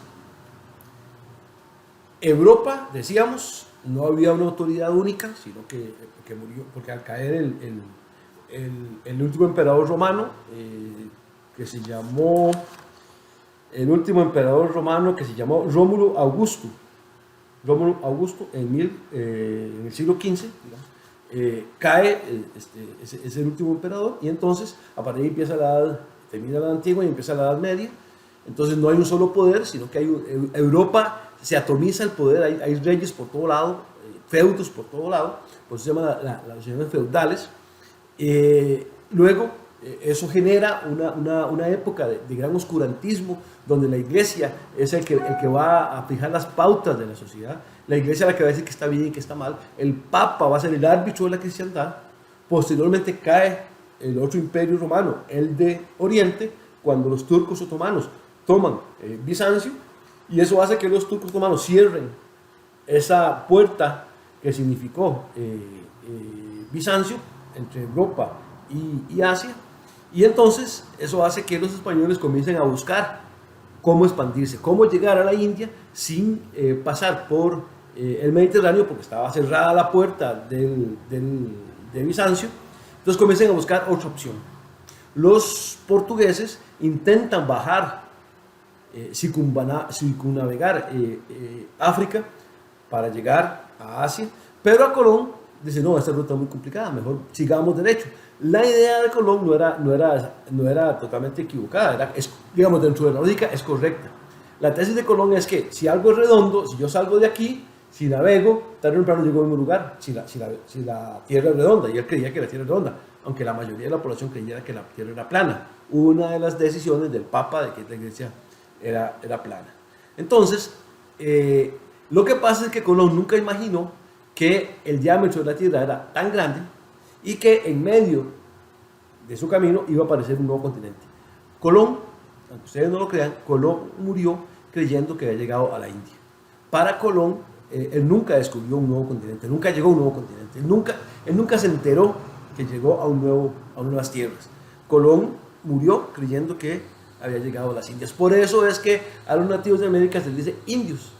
Europa, decíamos, no había una autoridad única, sino que murió, porque al caer el último emperador romano, que se llamó Rómulo Augusto en el siglo XV, digamos, cae, es el último emperador, y entonces a partir de ahí termina la edad antigua y empieza la edad media. Entonces no hay un solo poder, sino que Europa se atomiza el poder, hay reyes por todo lado, feudos por todo lado, por eso se llaman las regiones feudales. Luego, eso genera una época de gran oscurantismo, donde la iglesia es el que va a fijar las pautas de la sociedad. La iglesia es la que va a decir que está bien y que está mal. El papa va a ser el árbitro de la cristiandad. Posteriormente cae el otro imperio romano, el de Oriente, cuando los turcos otomanos toman Bizancio, y eso hace que los turcos otomanos cierren esa puerta que significó Bizancio entre Europa y Asia, y entonces eso hace que los españoles comiencen a buscar cómo expandirse, cómo llegar a la India sin pasar por el Mediterráneo, porque estaba cerrada la puerta de Bizancio. Entonces comienzan a buscar otra opción. Los portugueses intentan bajar circunnavegar África para llegar a Asia, pero a Colón dice, no, esta ruta es muy complicada, mejor sigamos derecho. La idea de Colón no era totalmente equivocada, digamos, dentro de la lógica es correcta. La tesis de Colón es que si algo es redondo, si yo salgo de aquí, si navego, tarde o temprano llego al mismo lugar, si la Tierra es redonda, y él creía que la Tierra es redonda, aunque la mayoría de la población creyera que la Tierra era plana. Una de las decisiones del Papa de que la Iglesia era plana. Entonces, lo que pasa es que Colón nunca imaginó que el diámetro de la Tierra era tan grande y que en medio de su camino iba a aparecer un nuevo continente. Colón, aunque ustedes no lo crean, Colón murió creyendo que había llegado a la India. Para Colón, él nunca descubrió un nuevo continente, nunca llegó a un nuevo continente, él nunca se enteró que llegó a nuevas tierras. Colón murió creyendo que había llegado a las Indias. Por eso es que a los nativos de América se les dice indios,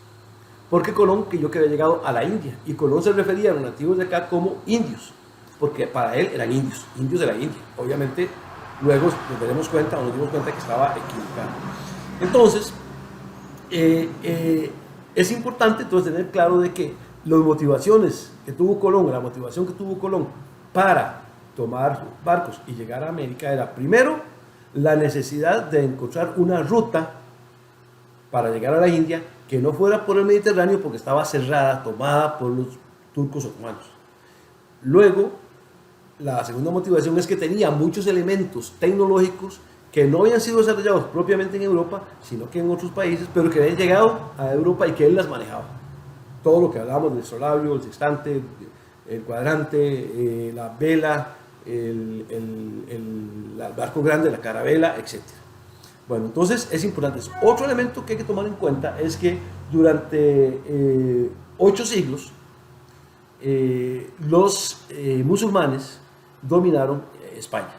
porque Colón creyó que había llegado a la India, y Colón se refería a los nativos de acá como indios, porque para él eran indios de la India. Obviamente, luego nos dimos cuenta que estaba equivocado. Entonces, es importante entonces tener claro de que las motivaciones que tuvo Colón, la motivación que tuvo Colón para tomar barcos y llegar a América era, primero, la necesidad de encontrar una ruta para llegar a la India que no fuera por el Mediterráneo, porque estaba cerrada, tomada por los turcos otomanos. Luego, la segunda motivación es que tenía muchos elementos tecnológicos que no habían sido desarrollados propiamente en Europa, sino que en otros países, pero que habían llegado a Europa y que él las manejaba. Todo lo que hablábamos del solabrio, el sextante, el cuadrante, la vela, el barco grande, la carabela, etc. Bueno, entonces es importante. Otro elemento que hay que tomar en cuenta es que durante 8 siglos los musulmanes dominaron España.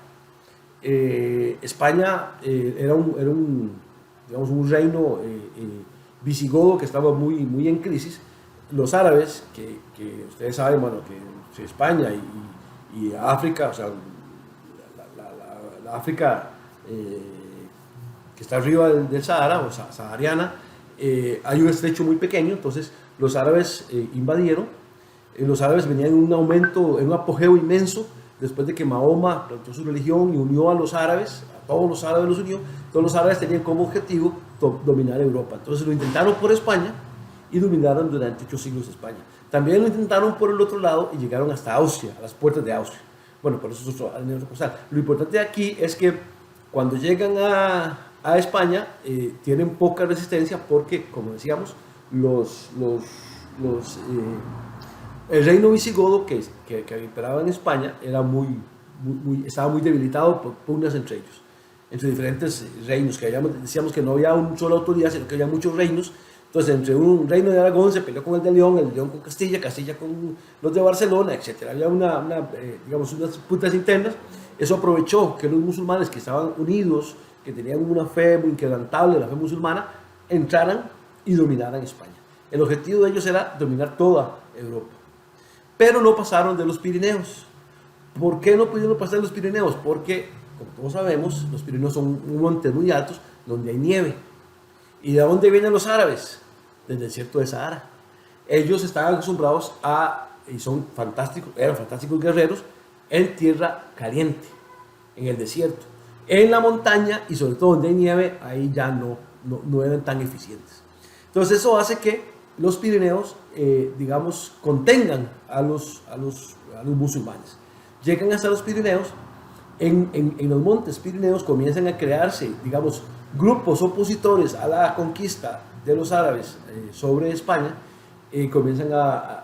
España era un reino visigodo que estaba muy en crisis. Los árabes, que ustedes saben, bueno, que España y África, o sea, la África que está arriba del Sahara, o sahariana, hay un estrecho muy pequeño, entonces los árabes invadieron. Los árabes venían en un aumento, en un apogeo inmenso, después de que Mahoma planteó su religión y unió a los árabes, a todos los árabes los unió. Todos los árabes tenían como objetivo dominar Europa. Entonces lo intentaron por España y dominaron durante 8 siglos España. También lo intentaron por el otro lado y llegaron hasta Austria, a las puertas de Austria. Bueno, por eso es otra cosa. Lo importante aquí es que cuando llegan a España tienen poca resistencia porque, como decíamos, el reino visigodo que imperaba en España era estaba muy debilitado por pugnas entre ellos, entre diferentes reinos, que decíamos que no había una sola autoridad, sino que había muchos reinos. Entonces, entre un reino de Aragón se peleó con el de León con Castilla, Castilla con los de Barcelona, etc. Había unas disputas internas. Eso aprovechó que los musulmanes que estaban unidos, que tenían una fe muy inquebrantable, la fe musulmana, entraran y dominaran España. El objetivo de ellos era dominar toda Europa. Pero no pasaron de los Pirineos. ¿Por qué no pudieron pasar de los Pirineos? Porque, como todos sabemos, los Pirineos son montes muy altos donde hay nieve. ¿Y de dónde vienen los árabes? Del desierto de Sahara. Ellos estaban acostumbrados y eran fantásticos guerreros en tierra caliente, en el desierto. En la montaña y sobre todo donde hay nieve, ahí ya no eran tan eficientes. Entonces eso hace que los Pirineos, contengan a los musulmanes. Llegan hasta los Pirineos. En los montes Pirineos comienzan a crearse, grupos opositores a la conquista de los árabes sobre España. Comienzan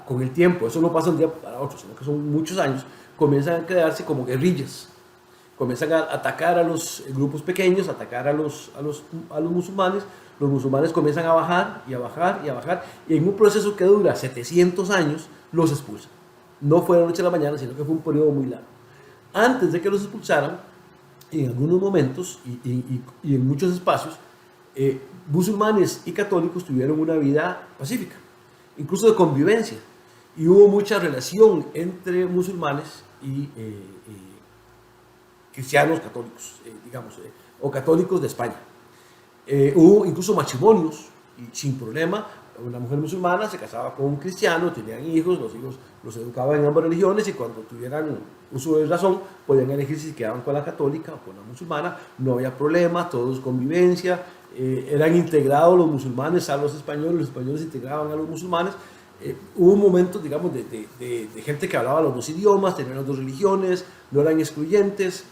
con el tiempo, eso no pasa de un día para otro, sino que son muchos años, comienzan a crearse como guerrillas. Comienzan a atacar a los grupos pequeños, a atacar a los musulmanes. Los musulmanes comienzan a bajar y a bajar y a bajar, y en un proceso que dura 700 años los expulsan. No fue de la noche a la mañana, sino que fue un periodo muy largo. Antes de que los expulsaran, en algunos momentos y en muchos espacios, musulmanes y católicos tuvieron una vida pacífica, incluso de convivencia, y hubo mucha relación entre musulmanes y cristianos católicos, o católicos de España. Hubo incluso matrimonios, y sin problema, una mujer musulmana se casaba con un cristiano, tenían hijos, los hijos los educaban en ambas religiones y cuando tuvieran uso de razón podían elegir si se quedaban con la católica o con la musulmana, no había problema, todos convivencia, eran integrados los musulmanes a los españoles integraban a los musulmanes. Hubo momentos, digamos, de gente que hablaba los dos idiomas, tenían las dos religiones, no eran excluyentes,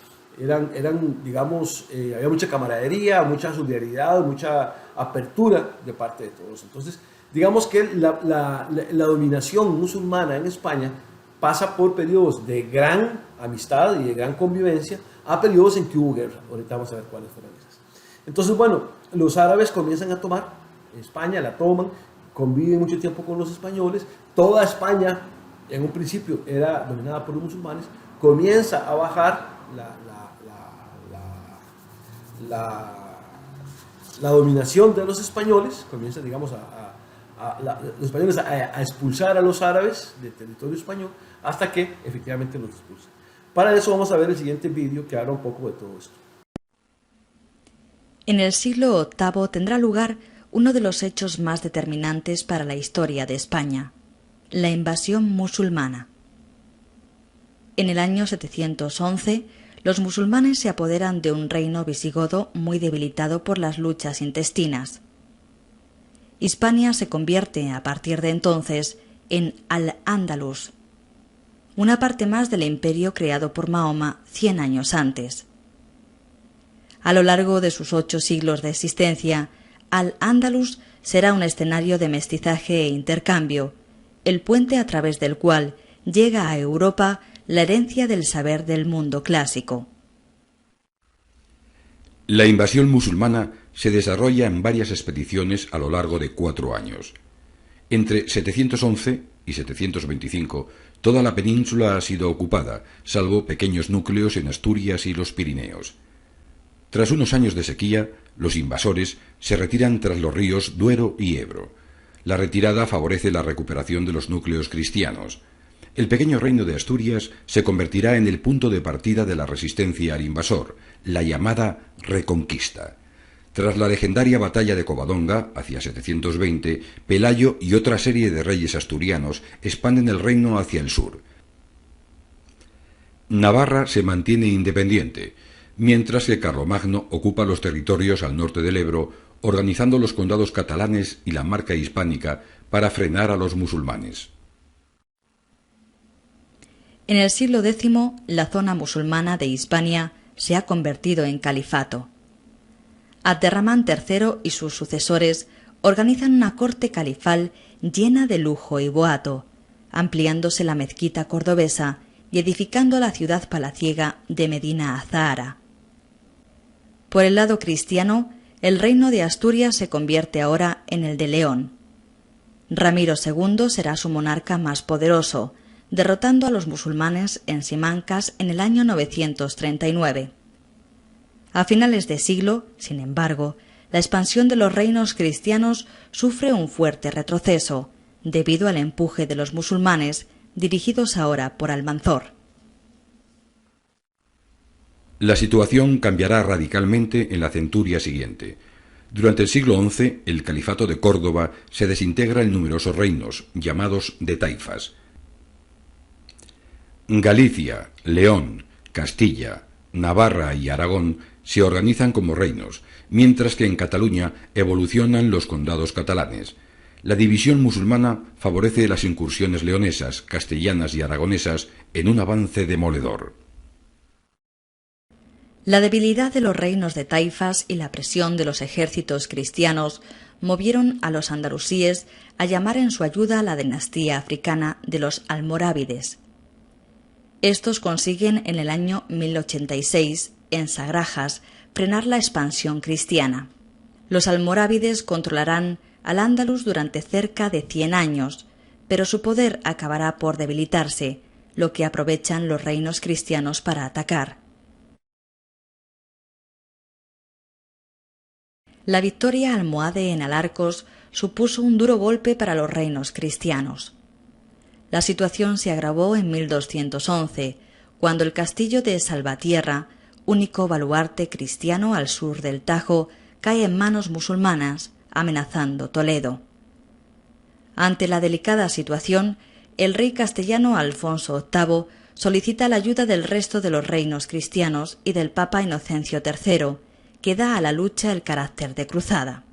digamos, había mucha camaradería, mucha solidaridad, mucha apertura de parte de todos. Entonces, digamos que la dominación musulmana en España pasa por periodos de gran amistad y de gran convivencia a periodos en que hubo guerra. Ahorita vamos a ver cuáles fueron esas. Entonces, bueno, los árabes comienzan a tomar España, la toman, conviven mucho tiempo con los españoles. Toda España, en un principio, era dominada por los musulmanes. Comienza a bajar la dominación de los españoles, comienza, digamos, los españoles a expulsar a los árabes del territorio español hasta que efectivamente los expulsan. Para eso vamos a ver el siguiente vídeo que habla un poco de todo esto. En el siglo VIII tendrá lugar uno de los hechos más determinantes para la historia de España, la invasión musulmana. En el año 711, los musulmanes se apoderan de un reino visigodo muy debilitado por las luchas intestinas. Hispania se convierte, a partir de entonces, en Al-Ándalus, una parte más del imperio creado por Mahoma 100 años antes. A lo largo de sus 8 siglos de existencia, Al-Ándalus será un escenario de mestizaje e intercambio, el puente a través del cual llega a Europa la herencia del saber del mundo clásico. La invasión musulmana se desarrolla en varias expediciones a lo largo de 4 años. Entre 711 y 725, toda la península ha sido ocupada, salvo pequeños núcleos en Asturias y los Pirineos. Tras unos años de sequía, los invasores se retiran tras los ríos Duero y Ebro. La retirada favorece la recuperación de los núcleos cristianos. El pequeño reino de Asturias se convertirá en el punto de partida de la resistencia al invasor, la llamada Reconquista. Tras la legendaria batalla de Covadonga, hacia 720, Pelayo y otra serie de reyes asturianos expanden el reino hacia el sur. Navarra se mantiene independiente, mientras que Carlomagno ocupa los territorios al norte del Ebro, organizando los condados catalanes y la marca hispánica para frenar a los musulmanes. En el siglo X, la zona musulmana de Hispania se ha convertido en califato. Abderramán III y sus sucesores organizan una corte califal llena de lujo y boato, ampliándose la mezquita cordobesa y edificando la ciudad palaciega de Medina Azahara. Por el lado cristiano, el reino de Asturias se convierte ahora en el de León. Ramiro II será su monarca más poderoso, derrotando a los musulmanes en Simancas en el año 939. A finales de siglo, sin embargo, la expansión de los reinos cristianos sufre un fuerte retroceso, debido al empuje de los musulmanes, dirigidos ahora por Almanzor. La situación cambiará radicalmente en la centuria siguiente. Durante el siglo XI, el califato de Córdoba se desintegra en numerosos reinos, llamados de taifas. Galicia, León, Castilla, Navarra y Aragón se organizan como reinos, mientras que en Cataluña evolucionan los condados catalanes. La división musulmana favorece las incursiones leonesas, castellanas y aragonesas en un avance demoledor. La debilidad de los reinos de taifas y la presión de los ejércitos cristianos movieron a los andalusíes a llamar en su ayuda a la dinastía africana de los almorávides. Estos consiguen en el año 1086, en Sagrajas, frenar la expansión cristiana. Los almorávides controlarán al-Ándalus durante cerca de 100 años, pero su poder acabará por debilitarse, lo que aprovechan los reinos cristianos para atacar. La victoria almohade en Alarcos supuso un duro golpe para los reinos cristianos. La situación se agravó en 1211, cuando el castillo de Salvatierra, único baluarte cristiano al sur del Tajo, cae en manos musulmanas, amenazando Toledo. Ante la delicada situación, el rey castellano Alfonso VIII solicita la ayuda del resto de los reinos cristianos y del Papa Inocencio III, que da a la lucha el carácter de cruzada.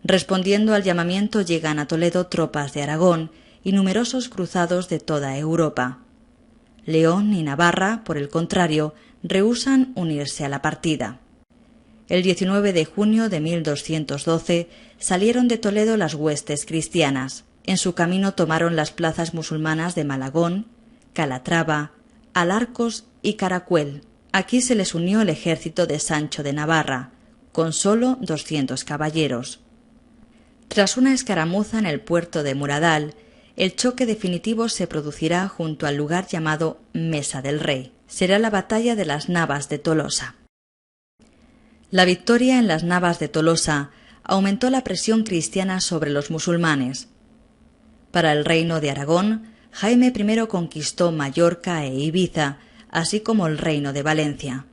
Respondiendo al llamamiento llegan a Toledo tropas de Aragón y numerosos cruzados de toda Europa. León y Navarra, por el contrario, rehúsan unirse a la partida. El 19 de junio de 1212 salieron de Toledo las huestes cristianas. En su camino tomaron las plazas musulmanas de Malagón, Calatrava, Alarcos y Caracuel. Aquí se les unió el ejército de Sancho de Navarra, con solo 200 caballeros. Tras una escaramuza en el puerto de Muradal, el choque definitivo se producirá junto al lugar llamado Mesa del Rey. Será la batalla de las Navas de Tolosa. La victoria en las Navas de Tolosa aumentó la presión cristiana sobre los musulmanes. Para el reino de Aragón, Jaime I conquistó Mallorca e Ibiza, así como el reino de Valencia.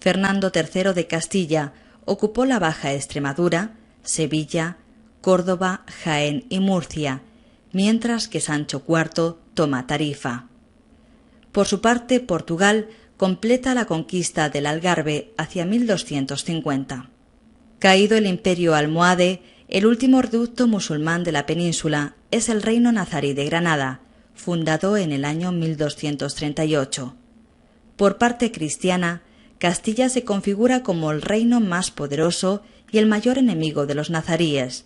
Fernando III de Castilla ocupó la Baja Extremadura, Sevilla, Córdoba, Jaén y Murcia, mientras que Sancho IV toma Tarifa. Por su parte, Portugal completa la conquista del Algarve hacia 1250. Caído el imperio almohade, el último reducto musulmán de la península es el reino nazarí de Granada, fundado en el año 1238. Por parte cristiana, Castilla se configura como el reino más poderoso y el mayor enemigo de los nazaríes,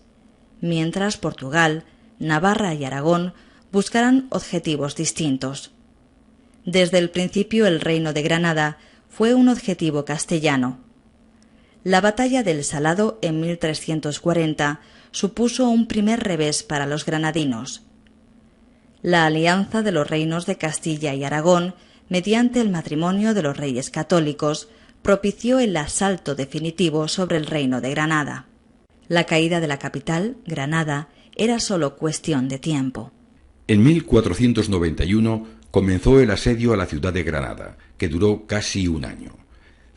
mientras Portugal, Navarra y Aragón buscarán objetivos distintos. Desde el principio el reino de Granada fue un objetivo castellano. La batalla del Salado en 1340 supuso un primer revés para los granadinos. La alianza de los reinos de Castilla y Aragón, mediante el matrimonio de los reyes católicos, propició el asalto definitivo sobre el reino de Granada. La caída de la capital, Granada, era solo cuestión de tiempo. En 1491 comenzó el asedio a la ciudad de Granada, que duró casi un año.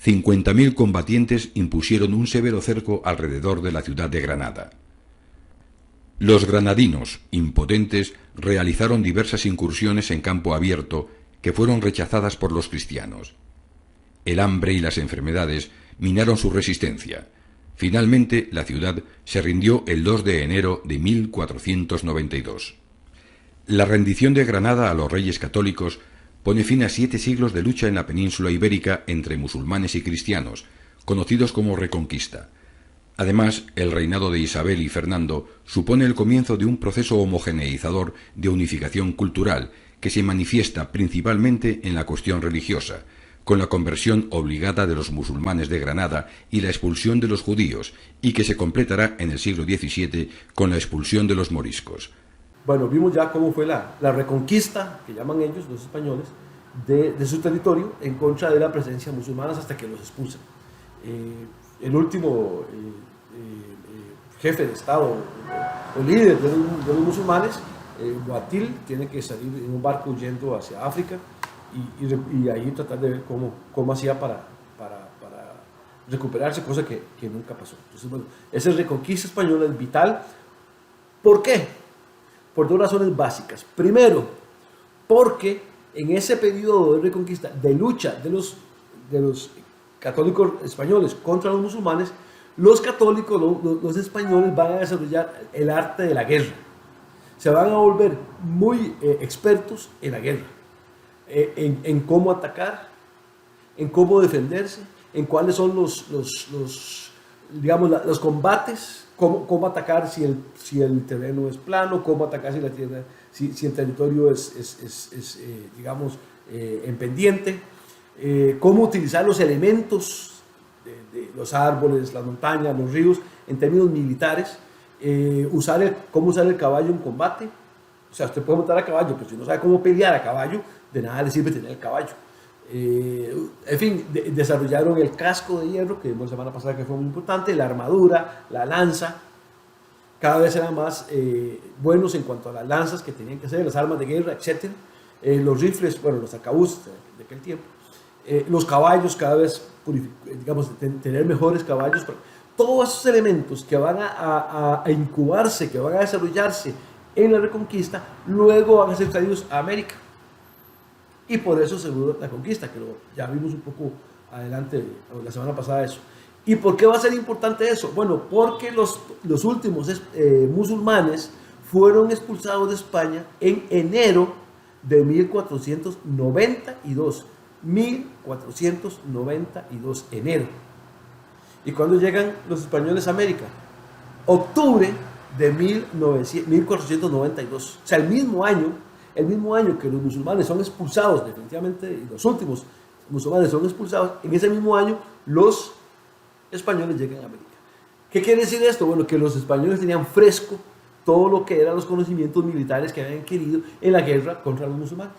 50.000 combatientes impusieron un severo cerco alrededor de la ciudad de Granada. Los granadinos, impotentes, realizaron diversas incursiones en campo abierto que fueron rechazadas por los cristianos. El hambre y las enfermedades minaron su resistencia. Finalmente, la ciudad se rindió el 2 de enero de 1492. La rendición de Granada a los reyes católicos pone fin a 7 siglos de lucha en la península ibérica entre musulmanes y cristianos, conocidos como Reconquista. Además, el reinado de Isabel y Fernando supone el comienzo de un proceso homogeneizador de unificación cultural que se manifiesta principalmente en la cuestión religiosa, con la conversión obligada de los musulmanes de Granada y la expulsión de los judíos, y que se completará en el siglo XVII con la expulsión de los moriscos. Bueno, vimos ya cómo fue la reconquista, que llaman ellos, los españoles, de su territorio en contra de la presencia musulmana hasta que los expulsan. El último jefe de Estado o líder de los musulmanes, Boatil, tiene que salir en un barco huyendo hacia África y ahí tratar de ver cómo hacía para recuperarse, cosa que nunca pasó. Entonces, bueno, esa reconquista española es vital. ¿Por qué? Por 2 razones básicas. Primero, porque en ese periodo de reconquista, de lucha de los católicos españoles contra los musulmanes, los católicos, los españoles van a desarrollar el arte de la guerra. Se van a volver muy expertos en la guerra, en cómo atacar, en cómo defenderse, en cuáles son los combates. Cómo atacar si el terreno es plano, cómo atacar si la tierra, si el territorio es en pendiente, cómo utilizar los elementos de los árboles, las montañas, los ríos en términos militares, cómo usar el caballo en combate. O sea, usted puede montar a caballo, pero si no sabe cómo pelear a caballo, de nada le sirve tener el caballo. En fin, desarrollaron el casco de hierro, que vimos la semana pasada que fue muy importante, la armadura, la lanza. Cada vez eran más buenos en cuanto a las lanzas que tenían que hacer, las armas de guerra, etc. Los rifles, bueno, los arcabuces de aquel tiempo. Los caballos, cada vez, tener mejores caballos. todos esos elementos que van a incubarse, que van a desarrollarse en la Reconquista, luego van a ser traídos a América. Y por eso se dio la conquista, que ya vimos un poco adelante, la semana pasada eso. ¿Y por qué va a ser importante eso? Bueno, porque los últimos musulmanes fueron expulsados de España en enero de 1492. 1492, enero. ¿Y cuándo llegan los españoles a América? Octubre de 1492. O sea, el mismo año que los musulmanes son expulsados, definitivamente, los últimos musulmanes son expulsados, en ese mismo año los españoles llegan a América. ¿Qué quiere decir esto? Bueno, que los españoles tenían fresco todo lo que eran los conocimientos militares que habían adquirido en la guerra contra los musulmanes.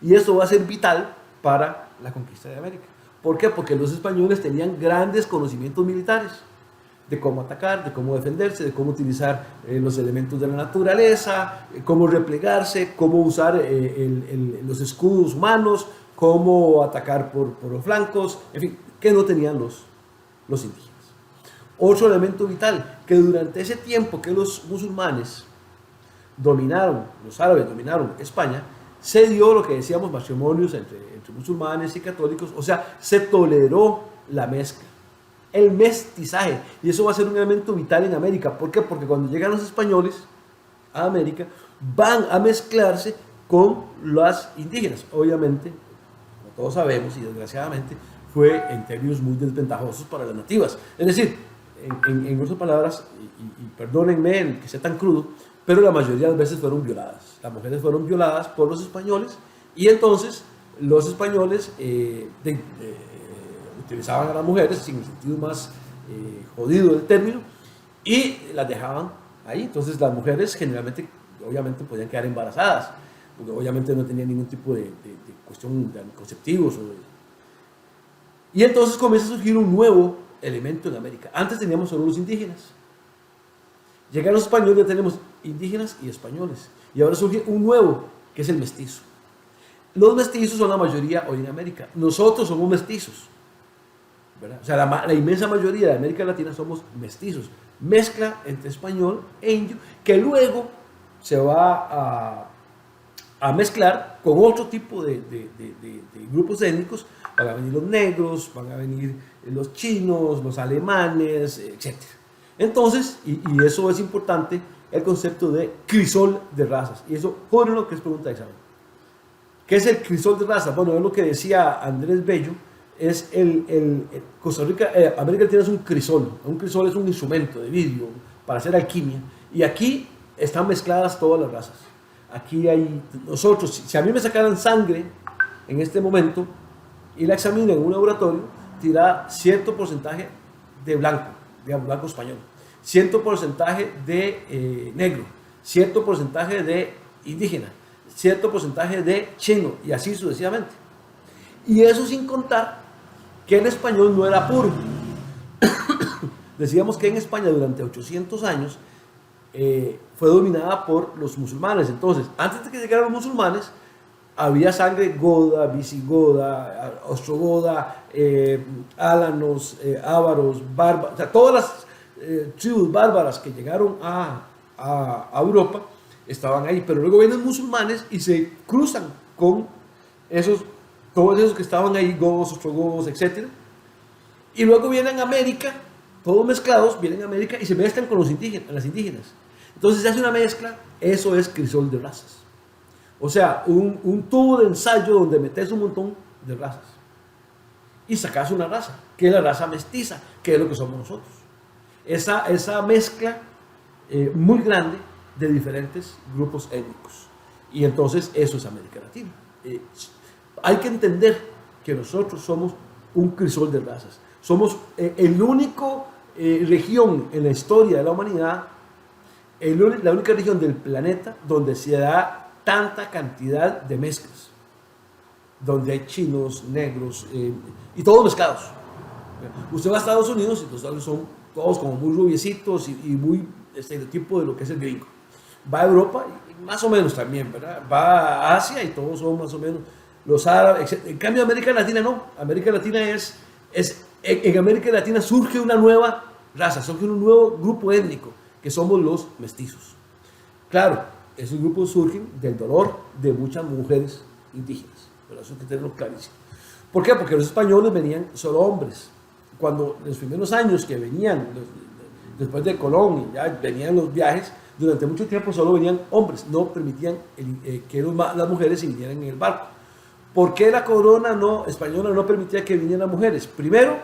Y esto va a ser vital para la conquista de América. ¿Por qué? Porque los españoles tenían grandes conocimientos militares de cómo atacar, de cómo defenderse, de cómo utilizar los elementos de la naturaleza, cómo replegarse, cómo usar los escudos humanos, cómo atacar por los flancos, en fin, que no tenían los indígenas. Otro elemento vital, que durante ese tiempo que los musulmanes dominaron, los árabes dominaron España, se dio lo que decíamos matrimonios entre musulmanes y católicos, o sea, se toleró la mezcla, el mestizaje, y eso va a ser un elemento vital en América. ¿Por qué? Porque cuando llegan los españoles a América, van a mezclarse con las indígenas. Obviamente, como todos sabemos, y desgraciadamente, fue en términos muy desventajosos para las nativas. Es decir, en otras palabras, y perdónenme que sea tan crudo, pero la mayoría de las veces fueron violadas. Las mujeres fueron violadas por los españoles, y entonces los españoles utilizaban a las mujeres, sin el sentido más jodido del término, y las dejaban ahí. Entonces las mujeres generalmente, obviamente, podían quedar embarazadas, porque obviamente no tenían ningún tipo de cuestión de anticonceptivos. Y entonces comienza a surgir un nuevo elemento en América. Antes teníamos solo los indígenas. Llegan los españoles, ya tenemos indígenas y españoles. Y ahora surge un nuevo, que es el mestizo. Los mestizos son la mayoría hoy en América. Nosotros somos mestizos, ¿verdad? O sea, la inmensa mayoría de América Latina somos mestizos. Mezcla entre español e indio, que luego se va a mezclar con otro tipo de grupos étnicos. Van a venir los negros, van a venir los chinos, los alemanes, etc. Entonces, y eso es importante, el concepto de crisol de razas. Y eso, júrenlo que es pregunta de examen. ¿Qué es el crisol de razas? Bueno, es lo que decía Andrés Bello, es Costa Rica, América Latina es un crisol. Un crisol es un instrumento de vidrio para hacer alquimia. Y aquí están mezcladas todas las razas. Aquí hay, nosotros, si a mí me sacaran sangre en este momento y la examino en un laboratorio, tira cierto porcentaje de blanco, digamos, blanco español, cierto porcentaje de negro, cierto porcentaje de indígena, cierto porcentaje de chino, y así sucesivamente. Y eso sin contar que el español no era puro. Decíamos que en España durante 800 años fue dominada por los musulmanes. Entonces, antes de que llegaran los musulmanes, había sangre goda, visigoda, ostrogoda, álanos, ávaros, bárbaros, o sea, todas las tribus bárbaras que llegaron a Europa estaban ahí, pero luego vienen musulmanes y se cruzan con todos esos que estaban ahí, godos, ostrogodos, etc. Y luego vienen a América, todos mezclados, vienen a América y se mezclan con las indígenas. Entonces se hace una mezcla, eso es crisol de razas. O sea, un tubo de ensayo donde metes un montón de razas y sacas una raza, que es la raza mestiza, que es lo que somos nosotros. Esa mezcla muy grande de diferentes grupos étnicos. Y entonces eso es América Latina. Hay que entender que nosotros somos un crisol de razas. Somos el único región en la historia de la humanidad, la única región del planeta donde se da tanta cantidad de mezclas, donde hay chinos, negros y todos mezclados. Usted va a Estados Unidos y los estados son todos como muy rubiecitos y muy estereotipo de lo que es el gringo. Va a Europa y más o menos también, ¿verdad? Va a Asia y todos son más o menos los árabes, etc. En cambio América Latina no. América Latina es en América Latina surge una nueva raza, surge un nuevo grupo étnico, que somos los mestizos. Claro, esos grupos surgen del dolor de muchas mujeres indígenas, pero eso hay que tenerlo clarísimo. ¿Por qué? Porque los españoles venían solo hombres. Cuando en los primeros años que venían, después de Colón, y ya venían los viajes, durante mucho tiempo solo venían hombres, no permitían que las mujeres se vinieran en el barco. ¿Por qué la corona española no permitía que vinieran mujeres? Primero,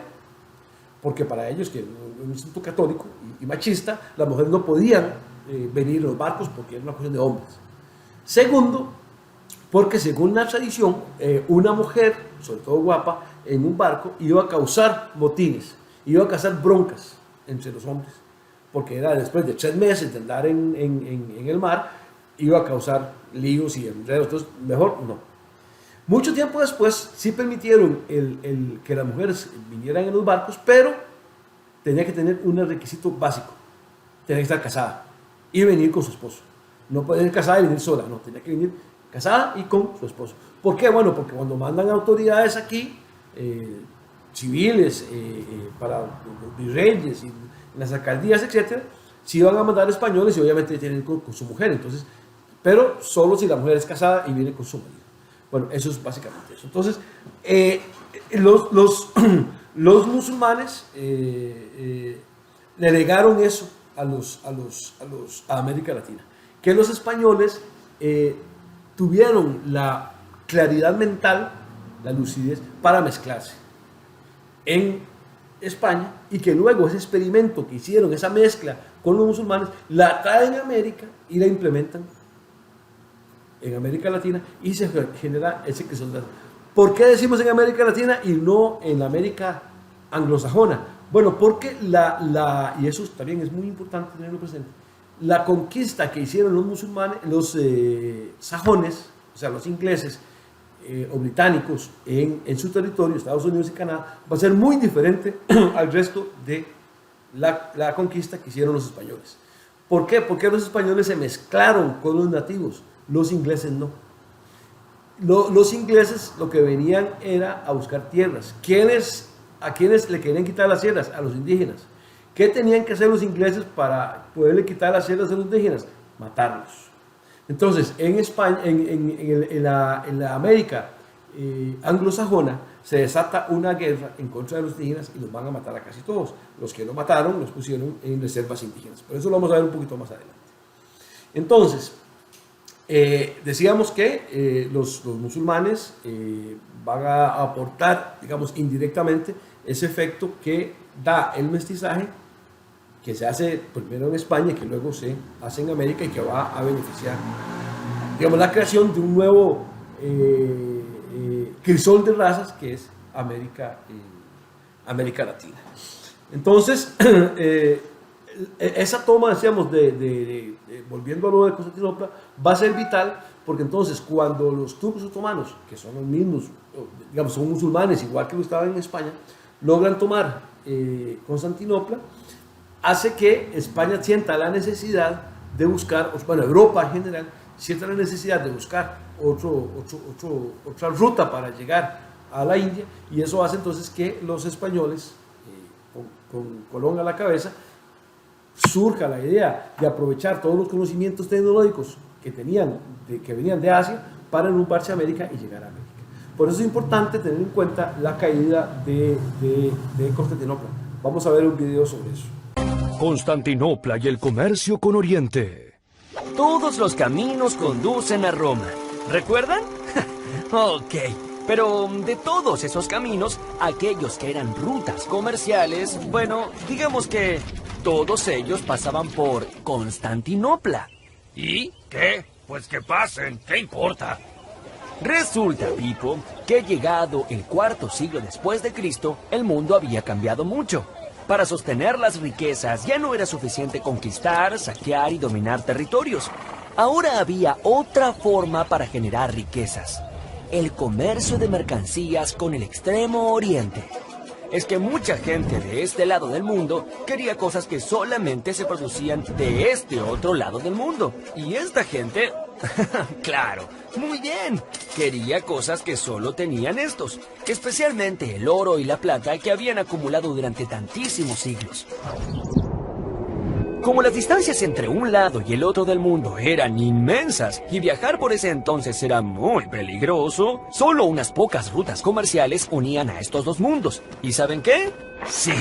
porque para ellos, que es un instituto católico y machista, las mujeres no podían venir en los barcos porque era una cuestión de hombres. Segundo, porque según la tradición, una mujer, sobre todo guapa, en un barco iba a causar motines, iba a causar broncas entre los hombres, porque era después de 3 meses de andar en el mar, iba a causar líos y enredos, entonces mejor no. Mucho tiempo después sí permitieron que las mujeres vinieran en los barcos, pero tenía que tener un requisito básico, tenía que estar casada y venir con su esposo. No puede ir casada y venir sola, no, tenía que venir casada y con su esposo. ¿Por qué? Bueno, porque cuando mandan autoridades aquí, civiles, para los virreyes y las alcaldías, etc., sí van a mandar españoles y obviamente tienen que ir con su mujer, entonces, pero solo si la mujer es casada y viene con su marido. Bueno, eso es básicamente eso. Entonces, los musulmanes le legaron eso a América Latina, que los españoles tuvieron la claridad mental, la lucidez, para mezclarse en España, y que luego ese experimento que hicieron, esa mezcla con los musulmanes, la traen a América y la implementan en América Latina, y se genera ese crecimiento. ¿Por qué decimos en América Latina y no en la América anglosajona? Bueno, porque y eso también es muy importante tenerlo presente, la conquista que hicieron los musulmanes, los sajones, o sea, los ingleses o británicos en su territorio, Estados Unidos y Canadá, va a ser muy diferente al resto de la conquista que hicieron los españoles. ¿Por qué? Porque los españoles se mezclaron con los nativos, los ingleses no. Los ingleses lo que venían era a buscar tierras. ¿A quiénes le querían quitar las tierras? A los indígenas. ¿Qué tenían que hacer los ingleses para poderle quitar las tierras a los indígenas? Matarlos. Entonces, en España, en la América anglosajona, se desata una guerra en contra de los indígenas y los van a matar a casi todos. Los que no mataron los pusieron en reservas indígenas. Por eso lo vamos a ver un poquito más adelante. Entonces, decíamos que los musulmanes van a aportar, digamos, indirectamente ese efecto que da el mestizaje, que se hace primero en España y que luego se hace en América y que va a beneficiar, digamos, la creación de un nuevo crisol de razas que es América Latina. Entonces, esa toma, decíamos, volviendo a lo de Constantinopla, va a ser vital, porque entonces cuando los turcos otomanos, que son los mismos, digamos, son musulmanes, igual que lo estaban en España, logran tomar Constantinopla, hace que España sienta la necesidad de buscar, bueno, Europa en general, sienta la necesidad de buscar otra ruta para llegar a la India, y eso hace entonces que los españoles, con Colón a la cabeza, surja la idea de aprovechar todos los conocimientos tecnológicos que venían de Asia para enrumbarse a América y llegar a América. Por eso es importante tener en cuenta la caída de Constantinopla. Vamos a ver un video sobre eso. Constantinopla y el comercio con Oriente. Todos los caminos conducen a Roma. ¿Recuerdan? Ok, pero de todos esos caminos, aquellos que eran rutas comerciales, bueno, digamos que todos ellos pasaban por Constantinopla. ¿Y qué? Pues que pasen, ¿qué importa? Resulta, Pipo, que llegado el IV siglo después de Cristo, el mundo había cambiado mucho. Para sostener las riquezas ya no era suficiente conquistar, saquear y dominar territorios. Ahora había otra forma para generar riquezas: el comercio de mercancías con el Extremo Oriente. es que mucha gente de este lado del mundo quería cosas que solamente se producían de este otro lado del mundo. Y esta gente, claro, muy bien, quería cosas que solo tenían estos, especialmente el oro y la plata que habían acumulado durante tantísimos siglos. Como las distancias entre un lado y el otro del mundo eran inmensas y viajar por ese entonces era muy peligroso, solo unas pocas rutas comerciales unían a estos dos mundos. ¿Y saben qué? Sí,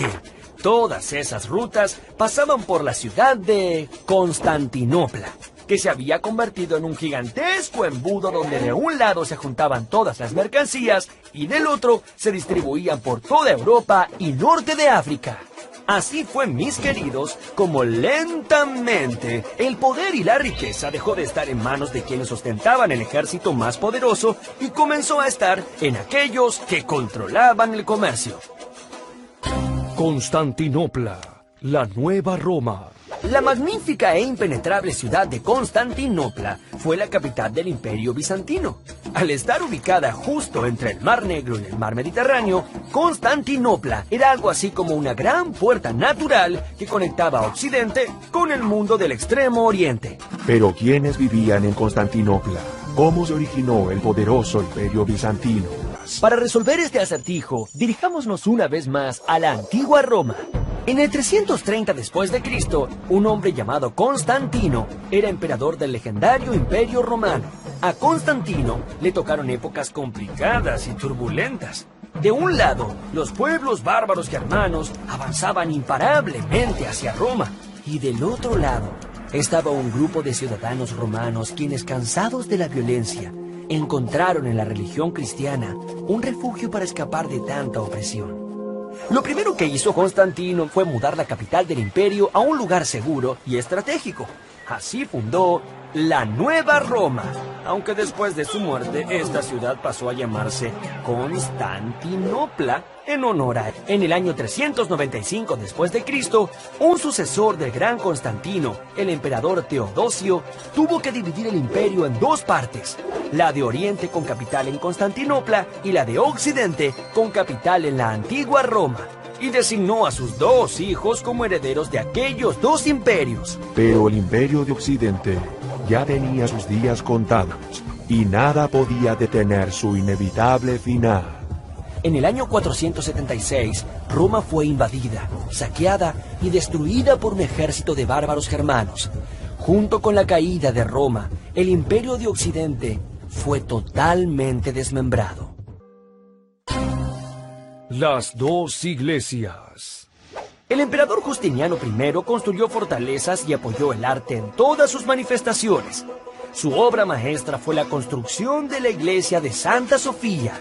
todas esas rutas pasaban por la ciudad de Constantinopla, que se había convertido en un gigantesco embudo donde de un lado se juntaban todas las mercancías y del otro se distribuían por toda Europa y norte de África. Así fue, mis queridos, como lentamente el poder y la riqueza dejó de estar en manos de quienes ostentaban el ejército más poderoso y comenzó a estar en aquellos que controlaban el comercio. Constantinopla, la nueva Roma. La magnífica e impenetrable ciudad de Constantinopla fue la capital del Imperio Bizantino. Al estar ubicada justo entre el Mar Negro y el Mar Mediterráneo, Constantinopla era algo así como una gran puerta natural que conectaba Occidente con el mundo del Extremo Oriente. Pero ¿quiénes vivían en Constantinopla? ¿Cómo se originó el poderoso Imperio Bizantino? Para resolver este acertijo, dirijámonos una vez más a la antigua Roma. En el 330 después de Cristo, un hombre llamado Constantino era emperador del legendario Imperio Romano. A Constantino le tocaron épocas complicadas y turbulentas. De un lado, los pueblos bárbaros germanos avanzaban imparablemente hacia Roma, y del otro lado estaba un grupo de ciudadanos romanos quienes, cansados de la violencia, encontraron en la religión cristiana un refugio para escapar de tanta opresión. Lo primero que hizo Constantino fue mudar la capital del imperio a un lugar seguro y estratégico. Así fundó la Nueva Roma, aunque después de su muerte esta ciudad pasó a llamarse Constantinopla en honor a él. En el año 395 después de Cristo, un sucesor del gran Constantino, el emperador Teodosio, tuvo que dividir el imperio en dos partes, la de Oriente con capital en Constantinopla y la de Occidente con capital en la antigua Roma, y designó a sus dos hijos como herederos de aquellos dos imperios. Pero el Imperio de Occidente ya tenía sus días contados y nada podía detener su inevitable final. En el año 476, Roma fue invadida, saqueada y destruida por un ejército de bárbaros germanos. Junto con la caída de Roma, el Imperio de Occidente fue totalmente desmembrado. Las dos iglesias. El emperador Justiniano I construyó fortalezas y apoyó el arte en todas sus manifestaciones. Su obra maestra fue la construcción de la iglesia de Santa Sofía,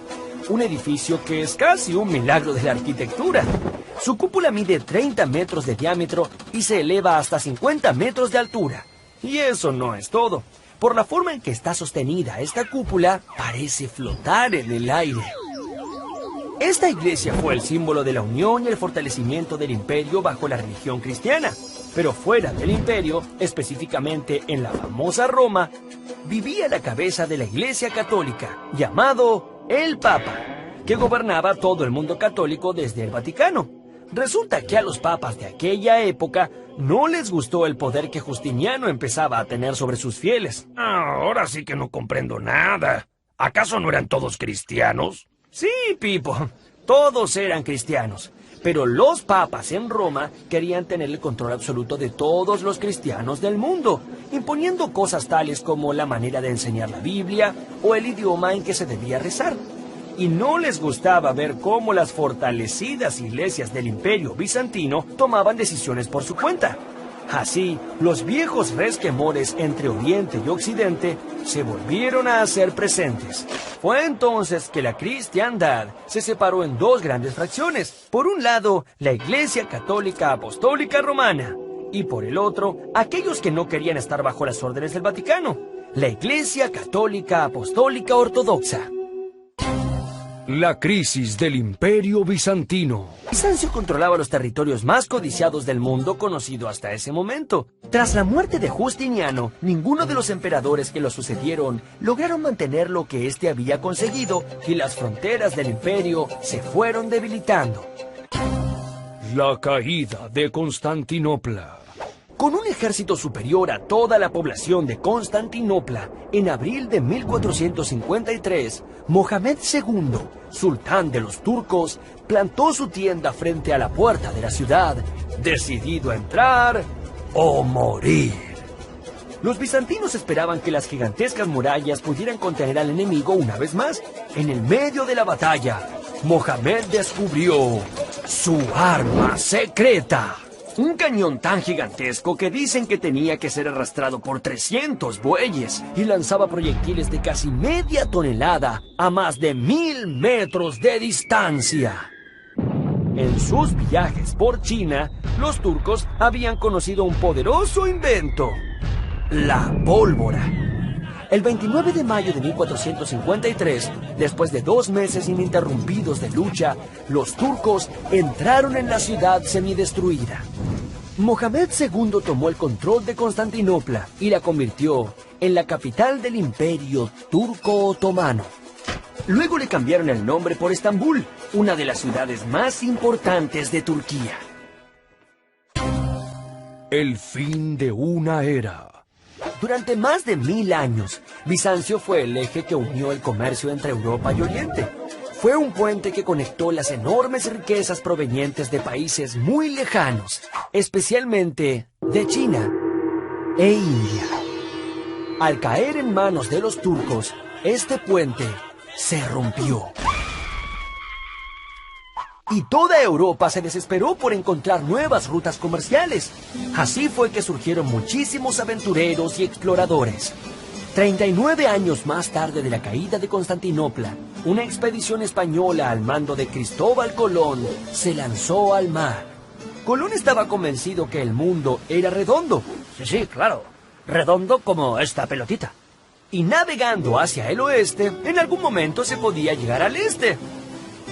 un edificio que es casi un milagro de la arquitectura. Su cúpula mide 30 metros de diámetro y se eleva hasta 50 metros de altura. Y eso no es todo. Por la forma en que está sostenida esta cúpula, parece flotar en el aire. Esta iglesia fue el símbolo de la unión y el fortalecimiento del imperio bajo la religión cristiana. Pero fuera del imperio, específicamente en la famosa Roma, vivía la cabeza de la iglesia católica, llamado el Papa, que gobernaba todo el mundo católico desde el Vaticano. Resulta que a los papas de aquella época no les gustó el poder que Justiniano empezaba a tener sobre sus fieles. Ahora sí que no comprendo nada. ¿Acaso no eran todos cristianos? Sí, Pipo, todos eran cristianos, pero los papas en Roma querían tener el control absoluto de todos los cristianos del mundo, imponiendo cosas tales como la manera de enseñar la Biblia o el idioma en que se debía rezar. Y no les gustaba ver cómo las fortalecidas iglesias del Imperio Bizantino tomaban decisiones por su cuenta. Así, los viejos resquemores entre Oriente y Occidente se volvieron a hacer presentes. Fue entonces que la cristiandad se separó en dos grandes fracciones. Por un lado, la Iglesia Católica Apostólica Romana, y por el otro, aquellos que no querían estar bajo las órdenes del Vaticano, la Iglesia Católica Apostólica Ortodoxa. La crisis del Imperio Bizantino. Bizancio controlaba los territorios más codiciados del mundo conocido hasta ese momento. Tras la muerte de Justiniano, ninguno de los emperadores que lo sucedieron lograron mantener lo que éste había conseguido y las fronteras del imperio se fueron debilitando. La caída de Constantinopla. Con un ejército superior a toda la población de Constantinopla, en abril de 1453, Mohamed II, sultán de los turcos, plantó su tienda frente a la puerta de la ciudad, decidido a entrar o morir. Los bizantinos esperaban que las gigantescas murallas pudieran contener al enemigo una vez más. En el medio de la batalla, Mohamed descubrió su arma secreta. Un cañón tan gigantesco que dicen que tenía que ser arrastrado por 300 bueyes y lanzaba proyectiles de casi media tonelada a más de 1000 metros de distancia. En sus viajes por China, los turcos habían conocido un poderoso invento: la pólvora. El 29 de mayo de 1453, después de 2 meses ininterrumpidos de lucha, los turcos entraron en la ciudad semidestruida. Mohamed II tomó el control de Constantinopla y la convirtió en la capital del Imperio Turco-Otomano. Luego le cambiaron el nombre por Estambul, una de las ciudades más importantes de Turquía. El fin de una era. Durante más de 1000 años, Bizancio fue el eje que unió el comercio entre Europa y Oriente. Fue un puente que conectó las enormes riquezas provenientes de países muy lejanos, especialmente de China e India. Al caer en manos de los turcos, este puente se rompió. Y toda Europa se desesperó por encontrar nuevas rutas comerciales. Así fue que surgieron muchísimos aventureros y exploradores. 39 años más tarde de la caída de Constantinopla, una expedición española al mando de Cristóbal Colón se lanzó al mar. Colón estaba convencido que el mundo era redondo. Sí, claro. Redondo como esta pelotita. Y navegando hacia el oeste, en algún momento se podía llegar al este.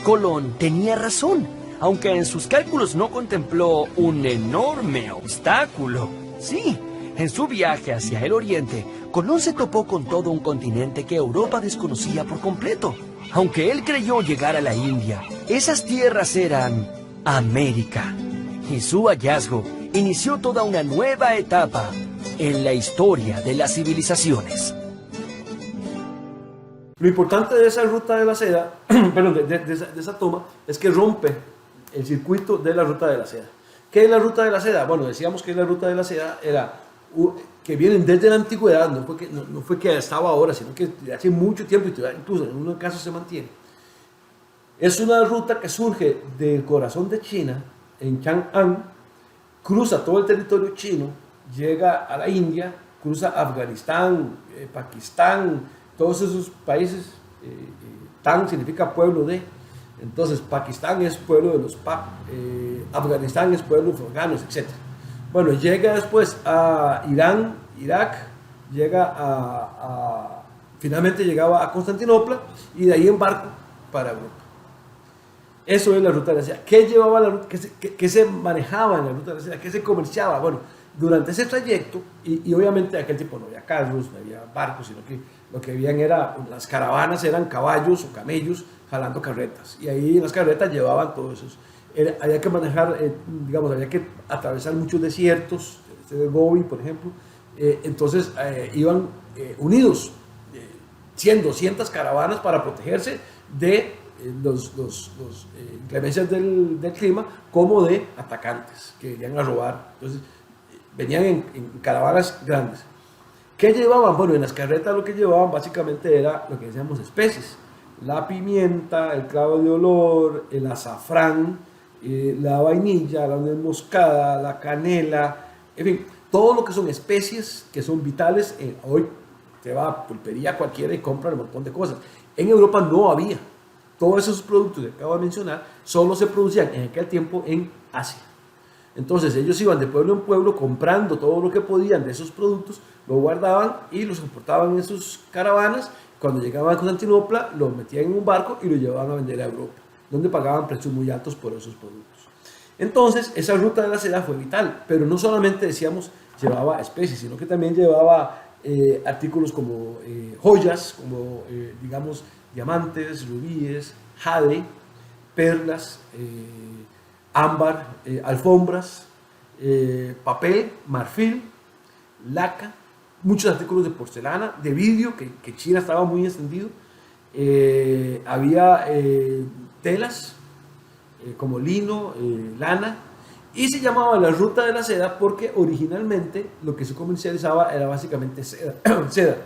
Colón tenía razón, aunque en sus cálculos no contempló un enorme obstáculo. Sí, en su viaje hacia el oriente, Colón se topó con todo un continente que Europa desconocía por completo. Aunque él creyó llegar a la India, esas tierras eran América. Y su hallazgo inició toda una nueva etapa en la historia de las civilizaciones. Lo importante de esa ruta de la seda, perdón, de esa toma, es que rompe el circuito de la ruta de la seda. ¿Qué es la ruta de la seda? Bueno, decíamos que la ruta de la seda era que vienen desde la antigüedad, no fue que estaba ahora, sino que hace mucho tiempo, y incluso en unos casos se mantiene. Es una ruta que surge del corazón de China, en Chang'an, cruza todo el territorio chino, llega a la India, cruza Afganistán, Pakistán, todos esos países. Tan significa pueblo de, entonces Pakistán es pueblo de los Pak, Afganistán es pueblo de los afganos, etc. Bueno, llega después a Irán, Irak, finalmente llegaba a Constantinopla y de ahí en barco para Europa. Eso es la ruta de la seda. ¿Qué llevaba la ruta? ¿Qué se manejaba en la ruta de la seda? ¿Qué se comerciaba? Bueno, durante ese trayecto, y obviamente en aquel tiempo no había carros, no había barcos, sino que lo que habían las caravanas eran caballos o camellos jalando carretas. Y ahí en las carretas llevaban todos esos. Había que manejar, había que atravesar muchos desiertos, de Gobi, por ejemplo. Entonces iban unidos 100, 200 caravanas para protegerse de los inclemencias del clima, como de atacantes que venían a robar. Entonces venían en caravanas grandes. ¿Qué llevaban? Bueno, en las carretas lo que llevaban básicamente era lo que decíamos especies: la pimienta, el clavo de olor, el azafrán, la vainilla, la nuez moscada, la canela, en fin, todo lo que son especies que son vitales. Hoy te va a pulpería cualquiera y compra un montón de cosas. En Europa no había. Todos esos productos que acabo de mencionar solo se producían en aquel tiempo en Asia. Entonces ellos iban de pueblo en pueblo comprando todo lo que podían de esos productos, lo guardaban y los importaban en sus caravanas. Cuando llegaban a Constantinopla, lo metían en un barco y lo llevaban a vender a Europa, donde pagaban precios muy altos por esos productos. Entonces, esa ruta de la seda fue vital, pero no solamente, decíamos, llevaba especies, sino que también llevaba artículos como joyas, como, diamantes, rubíes, jade, perlas, ámbar, alfombras, papel, marfil, laca, muchos artículos de porcelana, de vidrio, que China estaba muy extendido. Había telas como lino, lana, y se llamaba la ruta de la seda porque originalmente lo que se comercializaba era básicamente seda. seda.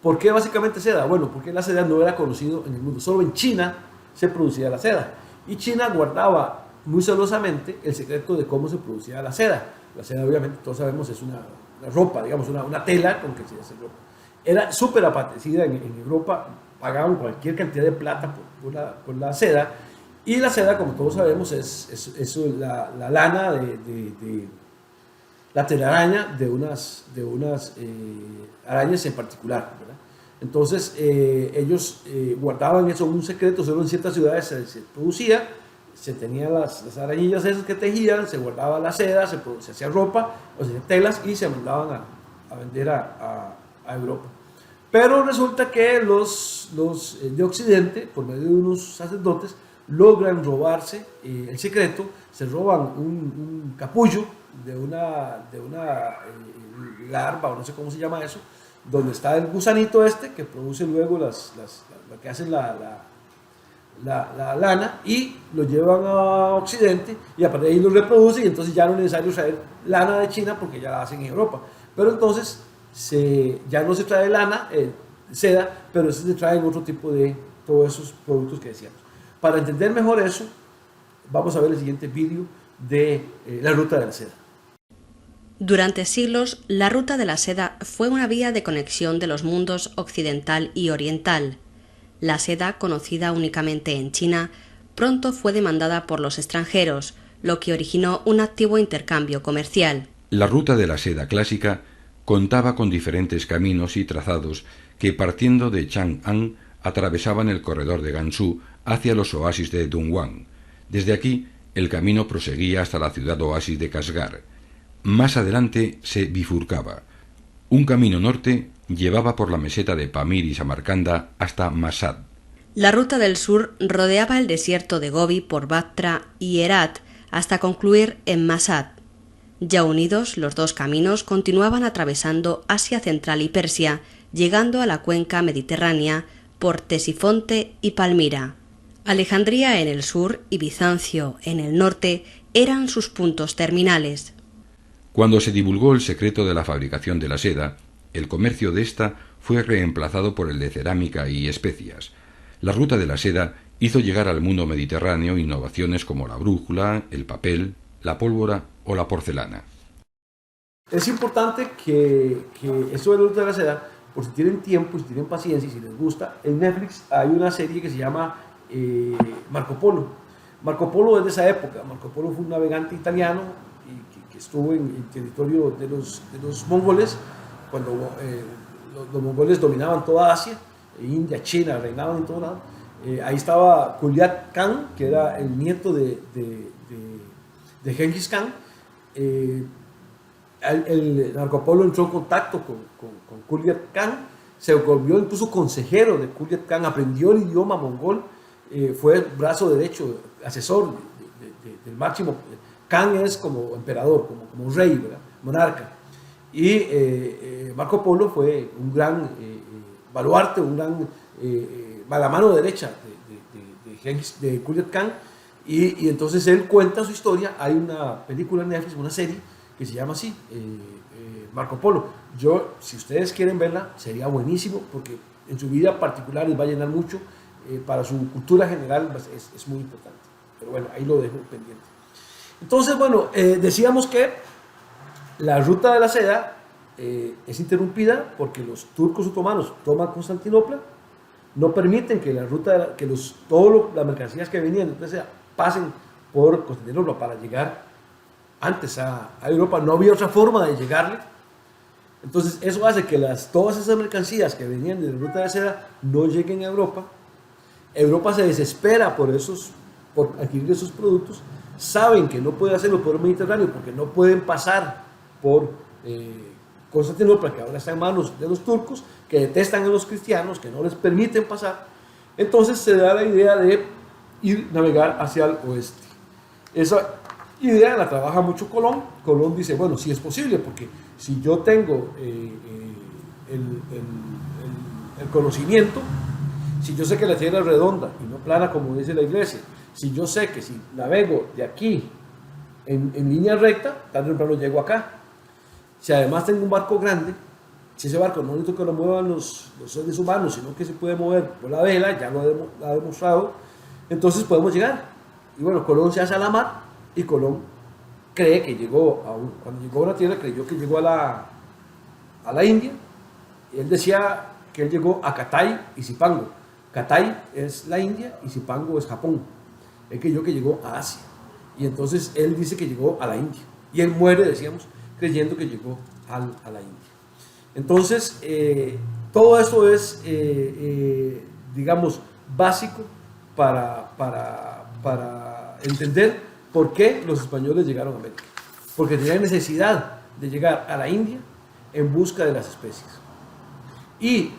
¿Por qué básicamente seda? Bueno, porque la seda no era conocido en el mundo, solo en China se producía la seda, y China guardaba muy celosamente el secreto de cómo se producía la seda. La seda, obviamente, todos sabemos, es una ropa, digamos, una tela con que se hace ropa. Era súper apetecida en Europa, pagaban cualquier cantidad de plata por la seda, y la seda, como todos sabemos, es la lana la telaraña de unas arañas en particular, ¿verdad? Entonces, ellos guardaban eso un secreto, solo en ciertas ciudades se producía, se tenían las arañillas esas que tejían, se guardaba la seda, se hacía ropa, o se hacían telas y se mandaban a vender a Europa. Pero resulta que los de Occidente, por medio de unos sacerdotes, logran robarse el secreto, se roban un capullo de una larva, o no sé cómo se llama eso, donde está el gusanito que produce luego lo que hace la lana, y lo llevan a Occidente, y a partir de ahí lo reproducen, y entonces ya no es necesario traer lana de China porque ya la hacen en Europa. Pero entonces ya no se trae lana, seda, pero se traen otro tipo de todos esos productos que decíamos. Para entender mejor eso, vamos a ver el siguiente vídeo de la ruta de la seda. Durante siglos, la ruta de la seda fue una vía de conexión de los mundos occidental y oriental. La seda, conocida únicamente en China, pronto fue demandada por los extranjeros, lo que originó un activo intercambio comercial. La ruta de la seda clásica contaba con diferentes caminos y trazados que, partiendo de Chang'an, atravesaban el corredor de Gansu hacia los oasis de Dunhuang. Desde aquí, el camino proseguía hasta la ciudad oasis de Kashgar. Más adelante se bifurcaba. Un camino norte llevaba por la meseta de Pamir y Samarcanda hasta Mashhad. La ruta del sur rodeaba el desierto de Gobi por Bactra y Herat hasta concluir en Mashhad. Ya unidos, los dos caminos continuaban atravesando Asia Central y Persia, llegando a la cuenca mediterránea por Ctesifonte y Palmira. Alejandría en el sur y Bizancio en el norte eran sus puntos terminales. Cuando se divulgó el secreto de la fabricación de la seda, el comercio de esta fue reemplazado por el de cerámica y especias. La ruta de la seda hizo llegar al mundo mediterráneo innovaciones como la brújula, el papel, la pólvora o la porcelana. Es importante que eso de la ruta de la seda, por si tienen tiempo, si tienen paciencia y si les gusta, en Netflix hay una serie que se llama Marco Polo. Marco Polo es de esa época. Marco Polo fue un navegante italiano que estuvo en el territorio de los mongoles, cuando los mongoles dominaban toda Asia, India, China, reinaban en todo lado. Ahí estaba Kublai Khan, que era el nieto de Genghis Khan. El Marco Polo entró en contacto con Kublai Khan, se volvió incluso consejero de Kublai Khan, aprendió el idioma mongol, fue brazo derecho, asesor del máximo. Khan es como emperador, como rey, ¿verdad? Monarca. Y Marco Polo fue un gran baluarte, un gran la mano derecha de Kublai Khan, y entonces él cuenta su historia. Hay una película en Netflix, una serie que se llama así, Marco Polo. Si ustedes quieren verla, sería buenísimo, porque en su vida particular les va a llenar mucho, para su cultura general es muy importante. Pero bueno, ahí lo dejo pendiente. Entonces, bueno, decíamos que la ruta de la seda es interrumpida porque los turcos otomanos toman Constantinopla, no permiten que la ruta, todas las mercancías que venían de seda pasen por Constantinopla para llegar antes a Europa. No había otra forma de llegarle. Entonces eso hace que todas esas mercancías que venían de la ruta de seda no lleguen a Europa. Europa se desespera por adquirir esos productos. Saben que no pueden hacerlo por el Mediterráneo porque no pueden pasar por Constantinopla, que ahora está en manos de los turcos, que detestan a los cristianos, que no les permiten pasar. Entonces se da la idea de navegar hacia el oeste. Esa idea la trabaja mucho Colón. Colón dice, bueno, sí es posible, porque si yo tengo el conocimiento, si yo sé que la Tierra es redonda y no plana como dice la iglesia, si yo sé que si navego de aquí en línea recta, tarde o temprano llego acá. Si además tengo un barco grande, si ese barco no necesito que lo muevan los seres humanos, sino que se puede mover por la vela, ya lo ha demostrado, entonces podemos llegar. Y bueno, Colón se hace a la mar y Colón cree que llegó cuando llegó a una tierra, creyó que llegó a la India. Y él decía que él llegó a Catay y Zipango. Catay es la India y Zipango es Japón. Él creyó que llegó a Asia. Y entonces él dice que llegó a la India. Y él muere, decíamos, creyendo que llegó a la India. Entonces, todo esto es, digamos, básico para entender por qué los españoles llegaron a América. Porque tenían necesidad de llegar a la India en busca de las especies. Y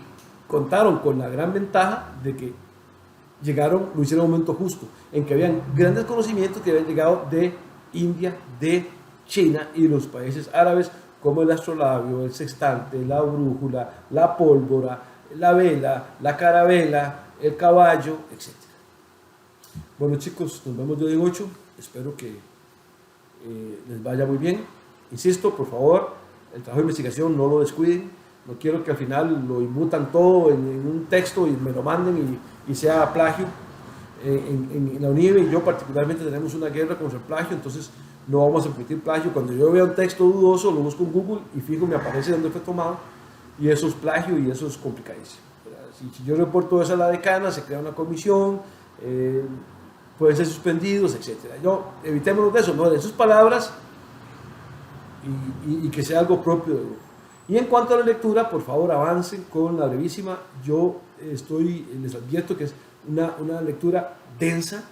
contaron con la gran ventaja de que lo hicieron en un momento justo, en que habían grandes conocimientos que habían llegado de India, de China y de los países árabes, como el astrolabio, el sextante, la brújula, la pólvora, la vela, la carabela, el caballo, etc. Bueno, chicos, nos vemos de hoy en 8. Espero que les vaya muy bien. Insisto, por favor, el trabajo de investigación no lo descuiden. No quiero que al final lo inmutan todo en un texto y me lo manden y sea plagio. En la UNIBE y yo particularmente tenemos una guerra contra el plagio, entonces no vamos a permitir plagio. Cuando yo vea un texto dudoso, lo busco en Google y fijo, me aparece dónde fue tomado, y eso es plagio y eso es complicadísimo. Si yo reporto eso a la decana, se crea una comisión, pueden ser suspendidos, etc. Evitémonos de eso, no de sus palabras y que sea algo propio de uno. Y en cuanto a la lectura, por favor avancen con la brevísima. Yo les advierto que es una lectura densa,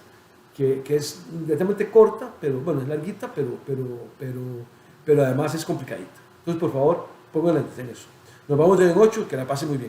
que es relativamente corta, pero bueno, es larguita, pero además es complicadita. Entonces, por favor, pónganle en eso. Nos vamos de en 8, que la pasen muy bien.